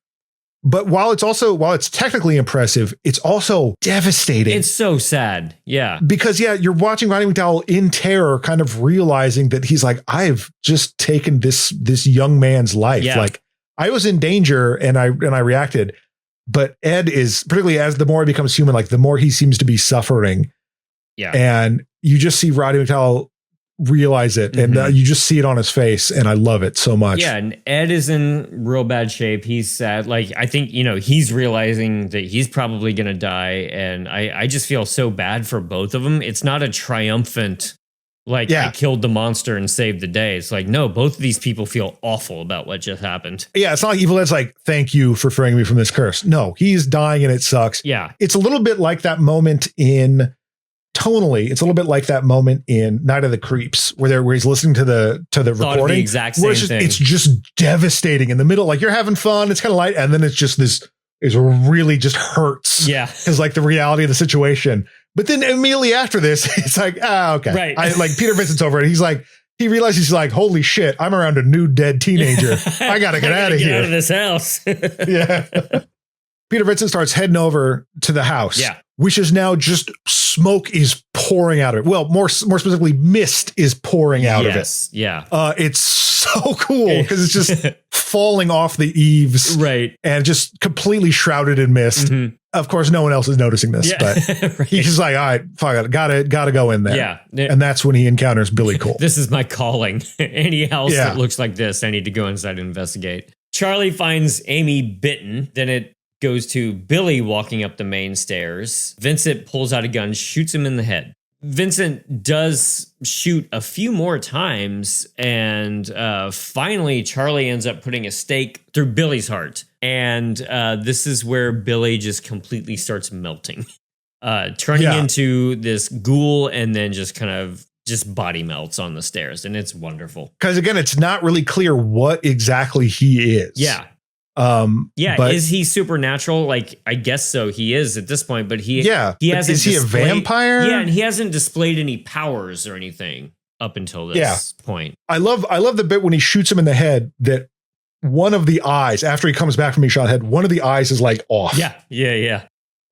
But while it's technically impressive, it's also devastating. It's so sad. Yeah. Because you're watching Roddy McDowall in terror, kind of realizing that he's like, I've just taken this young man's life. Yeah. I was in danger and I reacted. But Ed is, particularly as the more he becomes human, the more he seems to be suffering. Yeah. And you just see Roddy McDowall realize it, and you just see it on his face, and I love it so much. Yeah, and Ed is in real bad shape. He's sad. Like, I think, he's realizing that he's probably going to die, and I just feel so bad for both of them. It's not a triumphant, I killed the monster and saved the day. It's like, no, both of these people feel awful about what just happened. Yeah, it's not like Evil Ed's like, thank you for freeing me from this curse. No, he's dying and it sucks. Yeah. It's a little bit like that moment tonally, it's a little bit like that moment in Night of the Creeps where he's listening to the recording. The exact same thing. It's just devastating in the middle. Like, you're having fun, it's kind of light, and then it's just this is really just hurts. Yeah. Because like the reality of the situation. But then immediately after this, it's like, okay. Right. Like Peter Vincent's over it. He realizes, he's like, holy shit, I'm around a new dead teenager. I gotta get out of here. Get out of this house. Yeah. Peter Vincent starts heading over to the house. Yeah. Which is now just smoke is pouring out of it. Well, more specifically, mist is pouring out of it. Yeah. It's so cool because it's just falling off the eaves. Right. And just completely shrouded in mist. Mm-hmm. Of course, no one else is noticing this, but right. he's just like, all right, fuck it, gotta go in there. Yeah. And that's when he encounters Billy Cole. This is my calling. Any house that looks like this, I need to go inside and investigate. Charlie finds Amy bitten. Then it goes to Billy walking up the main stairs. Vincent pulls out a gun, shoots him in the head. Vincent does shoot a few more times, and finally Charlie ends up putting a stake through Billy's heart. And this is where Billy just completely starts melting, turning into this ghoul, and then just kind of just body melts on the stairs. And it's wonderful. Because again, it's not really clear what exactly he is. Yeah. Is he supernatural? Like, I guess so. He is at this point, but he hasn't. Is he a vampire? Yeah, and he hasn't displayed any powers or anything up until this point. I love the bit when he shoots him in the head that one of the eyes, after he comes back from being shot in the head, one of the eyes is like off. Yeah.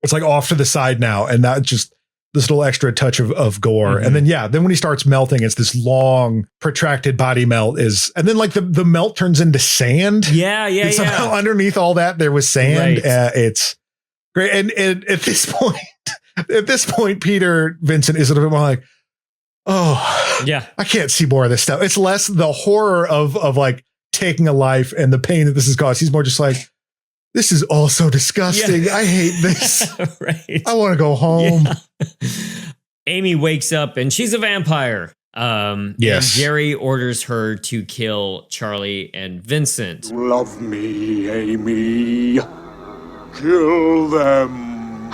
It's like off to the side now, and that just this little extra touch of gore. And then then when he starts melting, it's this long protracted body melt and then like the melt turns into sand. And somehow underneath all that there was sand. It's great. And at this point Peter Vincent is a little bit more like, I can't see more of this stuff. It's less the horror of like taking a life and the pain that this has caused. He's more just like, this is all so disgusting. I hate this. Right. I want to go home. Yeah. Amy wakes up and she's a vampire. And Jerry orders her to kill Charlie and Vincent. Love me, Amy. Kill them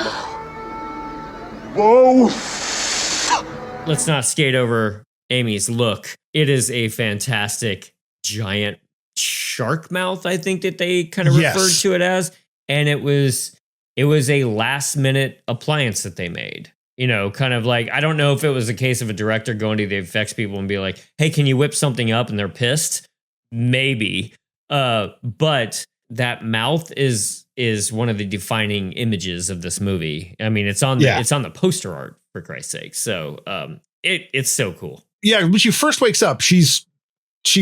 both. Let's not skate over Amy's look. It is a fantastic giant shark mouth, I think that they kind of referred to it as. And it was a last minute appliance that they made. Kind of like, I don't know if it was a case of a director going to the effects people and be like, hey, can you whip something up? And they're pissed. Maybe. But that mouth is one of the defining images of this movie. I mean, it's on the poster art, for Christ's sake. So it's so cool. Yeah, when she first wakes up, she's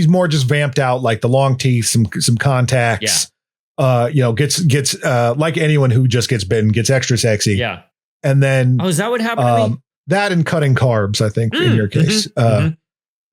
more just vamped out, like the long teeth, some contacts. Gets like anyone who just gets bitten, gets extra sexy. Yeah. And then is that what happened to me? That and cutting carbs, I think, in your case.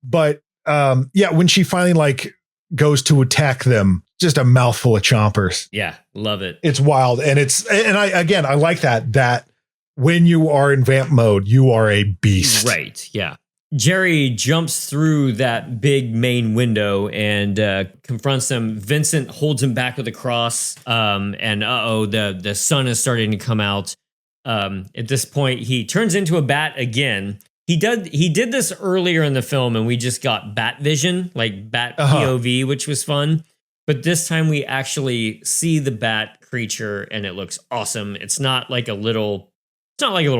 But when she finally like goes to attack them, just a mouthful of chompers. Yeah, love it. It's wild. And I like that when you are in vamp mode, you are a beast. Right. Yeah. Jerry jumps through that big main window and confronts them. Vincent holds him back with a cross. And the sun is starting to come out. At this point, he turns into a bat again. He did this earlier in the film, and we just got bat vision, like bat POV, which was fun. But this time we actually see the bat creature, and it looks awesome. It's not like a little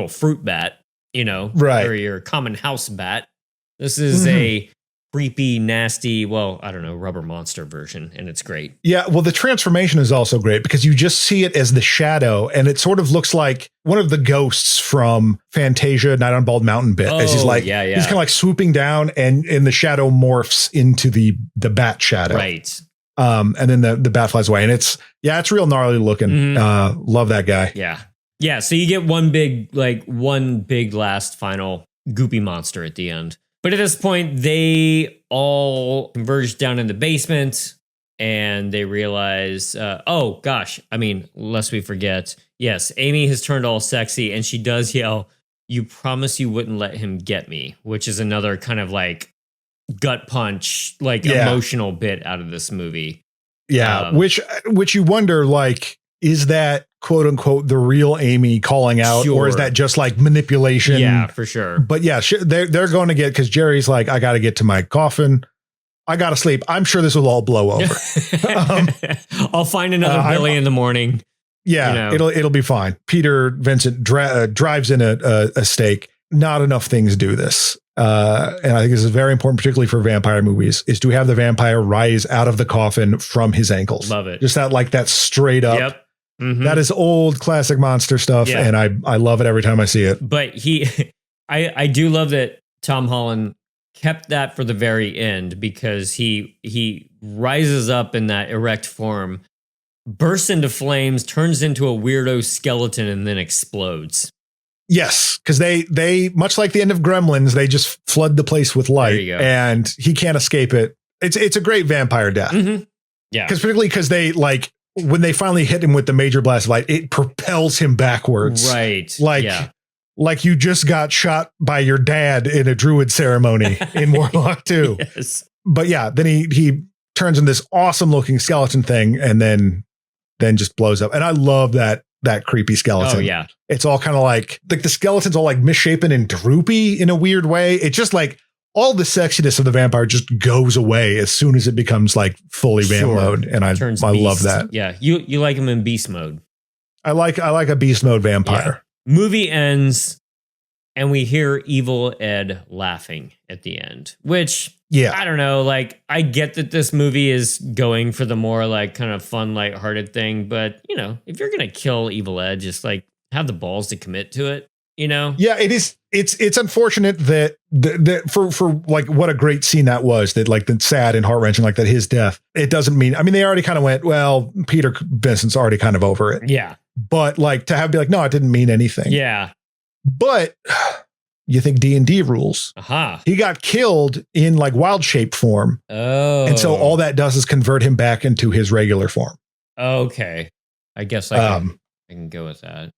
fruit bat, right? Or your common house bat. This is a creepy, nasty, rubber monster version, and it's great. Yeah, well, the transformation is also great because you just see it as the shadow, and it sort of looks like one of the ghosts from Fantasia Night on Bald Mountain bit. As he's like, he's kind of like swooping down, and the shadow morphs into the bat shadow. Right. And then the bat flies away, and it's real gnarly looking. Love that guy. Yeah. Yeah, so you get one big last final goopy monster at the end. But at this point, they all converge down in the basement and they realize, oh gosh, I mean, lest we forget, yes, Amy has turned all sexy and she does yell, "You promise you wouldn't let him get me," which is another kind of like gut punch, like emotional bit out of this movie. Yeah, which you wonder, like, is that quote unquote the real Amy calling out, or is that just like manipulation? Yeah, for sure. But yeah, they're going to get, because Jerry's like, I got to get to my coffin. I got to sleep. I'm sure this will all blow over. I'll find another Billy in the morning. Yeah, it'll be fine. Peter Vincent drives in a stake. Not enough things do this. And I think this is very important, particularly for vampire movies, is to have the vampire rise out of the coffin from his ankles. Love it. Just that straight up. Yep. Mm-hmm. That is old classic monster stuff. Yeah. And I love it every time I see it. But I do love that Tom Holland kept that for the very end, because he rises up in that erect form, bursts into flames, turns into a weirdo skeleton, and then explodes. Yes, because they much like the end of Gremlins, they just flood the place with light, and he can't escape it. It's a great vampire death. Mm-hmm. Yeah, because they like, when they finally hit him with the major blast of light, it propels him backwards. Right. Like you just got shot by your dad in a druid ceremony in Warlock 2. Yes. But yeah, then he turns into this awesome looking skeleton thing, and then just blows up. And I love that creepy skeleton. Oh yeah. It's all kind of like the skeleton's all like misshapen and droopy in a weird way. It's just like all the sexiness of the vampire just goes away as soon as it becomes like fully vamp mode. And I love that. Yeah. You like him in beast mode. I like a beast mode vampire. Yeah. Movie ends and we hear Evil Ed laughing at the end, which I don't know. Like, I get that this movie is going for the more like kind of fun, lighthearted thing, but you know, if you're going to kill Evil Ed, just like have the balls to commit to it, you know? Yeah, it is. It's unfortunate that for like what a great scene that was, that like the sad and heart wrenching, like that his death, it doesn't mean, I mean, they already kind of went, well, Peter Vincent's already kind of over it. Yeah. But like to be like, no, it didn't mean anything. Yeah. But you think D&D rules. He got killed in like wild shape form. Oh. And so all that does is convert him back into his regular form. Okay. I guess I can go with that.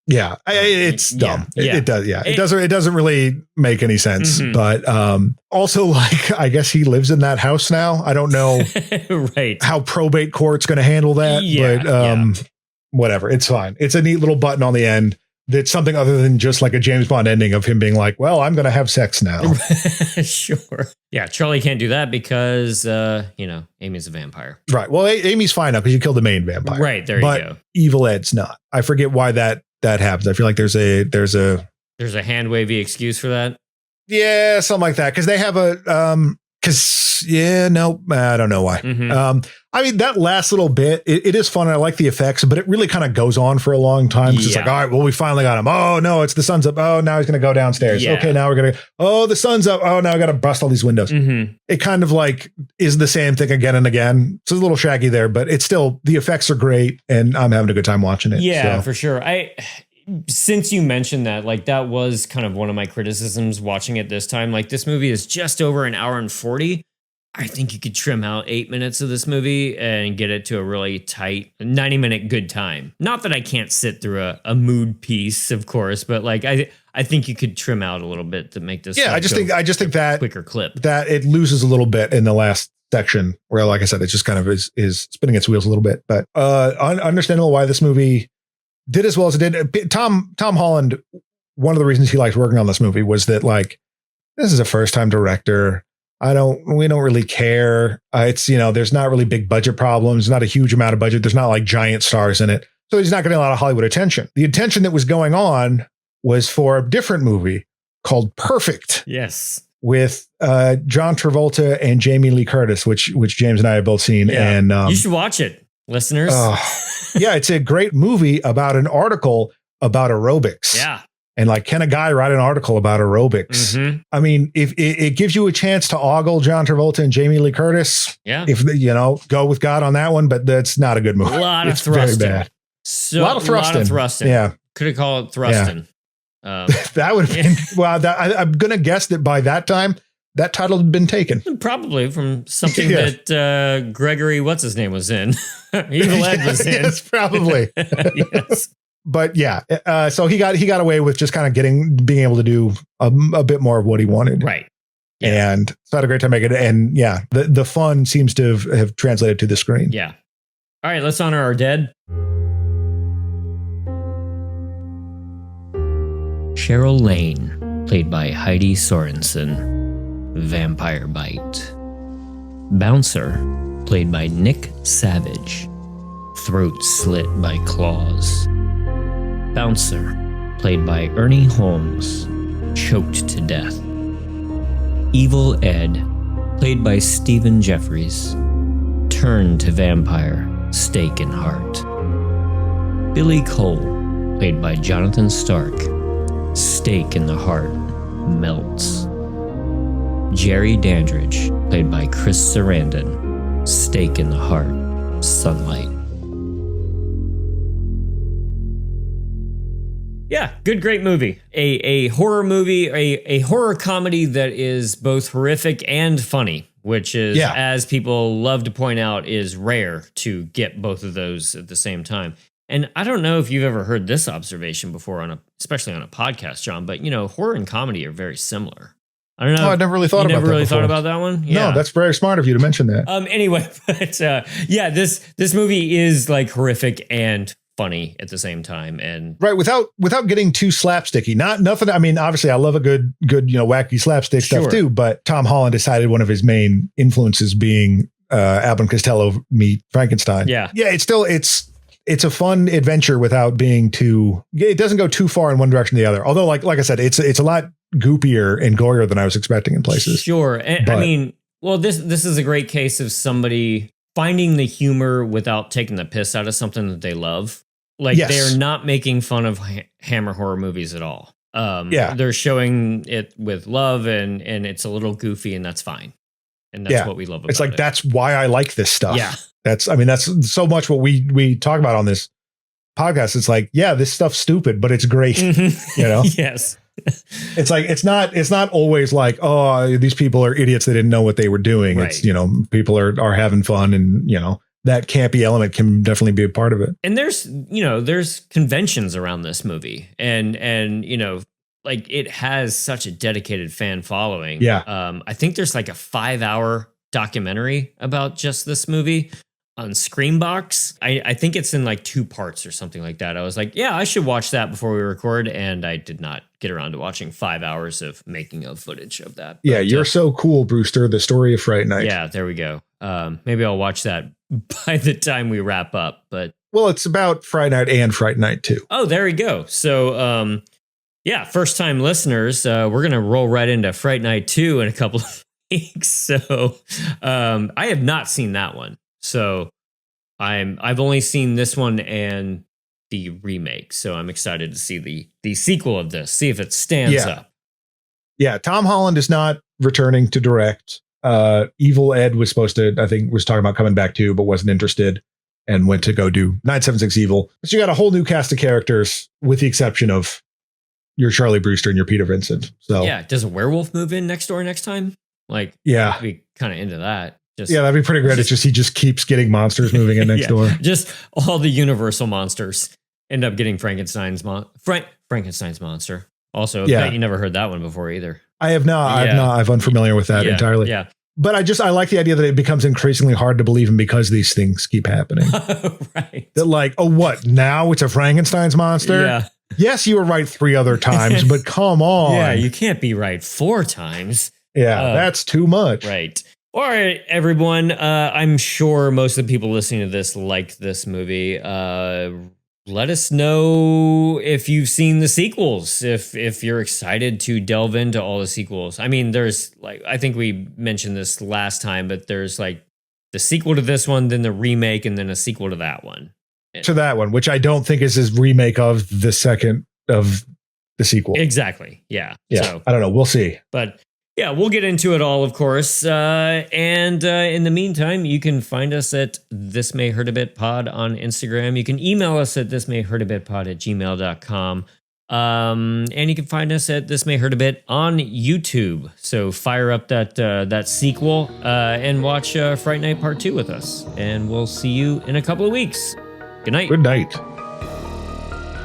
Yeah, it's dumb. Yeah. It does. Yeah, it doesn't really make any sense. Mm-hmm. But also, like, I guess he lives in that house now. I don't know right how probate court's going to handle that. Yeah, but whatever, it's fine. It's a neat little button on the end. That's something other than just like a James Bond ending of him being like, well, I'm going to have sex now. Sure. Yeah, Charlie can't do that because, Amy's a vampire. Right. Well, Amy's fine now because you killed the main vampire. Right. There you go. Evil Ed's not. I forget why that happens. I feel like there's a hand wavy excuse for that. Yeah, something like that. Because they have I don't know why. Mm-hmm. I mean, that last little bit, it is fun. I like the effects, but it really kind of goes on for a long time. It's like, all right, well, we finally got him. Oh no, it's the sun's up. Oh, now he's going to go downstairs. Yeah. Okay, now we're going to, the sun's up. Oh, now I got to bust all these windows. Mm-hmm. It kind of like is the same thing again and again. It's a little shaggy there, but it's still, the effects are great and I'm having a good time watching it. Yeah, for sure. Since you mentioned that, like that was kind of one of my criticisms watching it this time. Like this movie is just over an hour and 40. I think you could trim out 8 minutes of this movie and get it to a really tight 90-minute good time. Not that I can't sit through a mood piece, of course, but like I think you could trim out a little bit to make this. Yeah, I just think that quicker clip that it loses a little bit in the last section where, like I said, it just kind of is spinning its wheels a little bit. But understandable why this movie did as well as it did. Tom Holland, one of the reasons he liked working on this movie was that like this is a first time director. We don't really care. It's, there's not really big budget problems, not a huge amount of budget. There's not like giant stars in it. So he's not getting a lot of Hollywood attention. The attention that was going on was for a different movie called Perfect. Yes. With John Travolta and Jamie Lee Curtis, which James and I have both seen. Yeah. And you should watch it, listeners. Yeah, it's a great movie about an article about aerobics. Yeah. And like, can a guy write an article about aerobics? Mm-hmm. I mean, if it gives you a chance to ogle John Travolta and Jamie Lee Curtis, if go with God on that one, but that's not a good movie. A lot of it's thrusting. Very bad. A lot of thrusting. Yeah. Could have called it thrusting. That would have been, well, I'm going to guess that by that time, that title had been taken. Probably from something that Gregory, what's his name, was in. Evil Ed was in. Yes, probably. Yes. But yeah, so he got away with just kind of being able to do a bit more of what he wanted. Right. Yeah. And so I had a great time making it. And yeah, the fun seems to have translated to the screen. Yeah. All right, let's honor our dead. Cheryl Lane, played by Heidi Sorensen. Vampire Bite. Bouncer, played by Nick Savage. Throat slit by claws. Bouncer, played by Ernie Holmes. Choked to death. Evil Ed, played by Stephen Jeffries. Turned to vampire, stake in heart. Billy Cole, played by Jonathan Stark. Stake in the heart, melts. Jerry Dandridge, played by Chris Sarandon. Stake in the heart, sunlight. Yeah, good, great movie. A horror movie, a horror comedy that is both horrific and funny, which is, as people love to point out, is rare to get both of those at the same time. And I don't know if you've ever heard this observation before, especially on a podcast, John, but, horror and comedy are very similar. I don't know. Oh, I never really thought about that. Never really before. thought about that one? Yeah. No, that's very smart of you to mention that. Anyway, but yeah, this movie is like horrific and funny at the same time, and right, without getting too slapsticky. Nothing. I mean, obviously, I love a good wacky slapstick stuff too. But Tom Holland decided one of his main influences being Abbott and Costello meet Frankenstein. Yeah. It's a fun adventure without being too. It doesn't go too far in one direction or the other. Although, like I said, it's a lot goopier and gorier than I was expecting in places. Sure, and I mean, well, this is a great case of somebody finding the humor without taking the piss out of something that they love. Like they're not making fun of Hammer horror movies at all. They're showing it with love, and it's a little goofy, and that's fine. And that's what we love about it. It's like, that's why I like this stuff. Yeah. That's so much what we talk about on this podcast. It's like, yeah, this stuff's stupid, but it's great. Yes. It's like, it's not always like, oh, these people are idiots. They didn't know what they were doing. Right. It's, people are having fun, and, that campy element can definitely be a part of it. And there's conventions around this movie, and like, it has such a dedicated fan following. Yeah. I think there's like a 5-hour documentary about just this movie on Screambox. I think it's in like 2 parts or something like that. I was like, yeah, I should watch that before we record, and I did not get around to watching 5 hours of making of footage of that. Yeah, you're so cool, Brewster. The story of Fright Night. Yeah, there we go. Maybe I'll watch that by the time we wrap up. But well, it's about Fright Night and Fright Night 2. Oh, there we go. So, yeah, first time listeners, we're gonna roll right into Fright Night 2 in a couple of weeks. So, I have not seen that one. So, I've only seen this one and the remake. So I'm excited to see the sequel of this. See if it stands up. Yeah, Tom Holland is not returning to direct. Evil Ed was supposed to, I think, was talking about coming back too, but wasn't interested and went to go do 976 Evil. So you got a whole new cast of characters, with the exception of your Charlie Brewster and your Peter Vincent. So yeah, does a werewolf move in next door next time? Like, yeah, I'd be kind of into that. That'd be pretty great. It's just he just keeps getting monsters moving in next door. Just all the Universal monsters end up getting Frankenstein's monster. Also, you never heard that one before either. I have not. I'm unfamiliar with that entirely. Yeah. But I like the idea that it becomes increasingly hard to believe in because these things keep happening. Right. That like, oh, what? Now it's a Frankenstein's monster? Yeah. Yes, you were right 3 other times, but come on. Yeah, you can't be right 4 times. Yeah, that's too much. Right. All right, everyone. I'm sure most of the people listening to this like this movie. Let us know if you've seen the sequels, if you're excited to delve into all the sequels. I mean, there's like, I think we mentioned this last time, but there's like the sequel to this one, then the remake, and then a sequel to that one. To that one, which I don't think is his remake of the second of the sequel. Exactly. Yeah. Yeah. So, I don't know. We'll see. But Yeah, we'll get into it all, of course. And in the meantime, you can find us at This May Hurt a Bit Pod on Instagram. You can email us at thismayhurtabitpod@gmail.com. And you can find us at This May Hurt a Bit on YouTube. So fire up that sequel and watch Fright Night Part 2 with us. And we'll see you in a couple of weeks. Good night. Good night.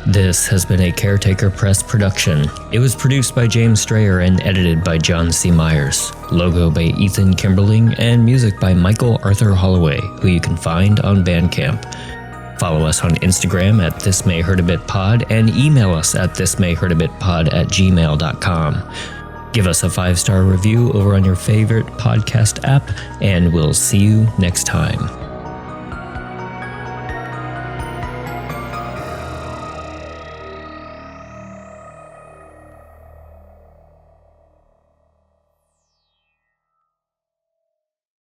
This has been a Caretaker Press production. It was produced by James Strayer and edited by John C. Myers. Logo by Ethan Kimberling and music by Michael Arthur Holloway, who you can find on Bandcamp. Follow us on Instagram at This May Hurt a Bit Pod and email us at thismayhurtabitpod@gmail.com. Give us a 5-star review over on your favorite podcast app, and we'll see you next time.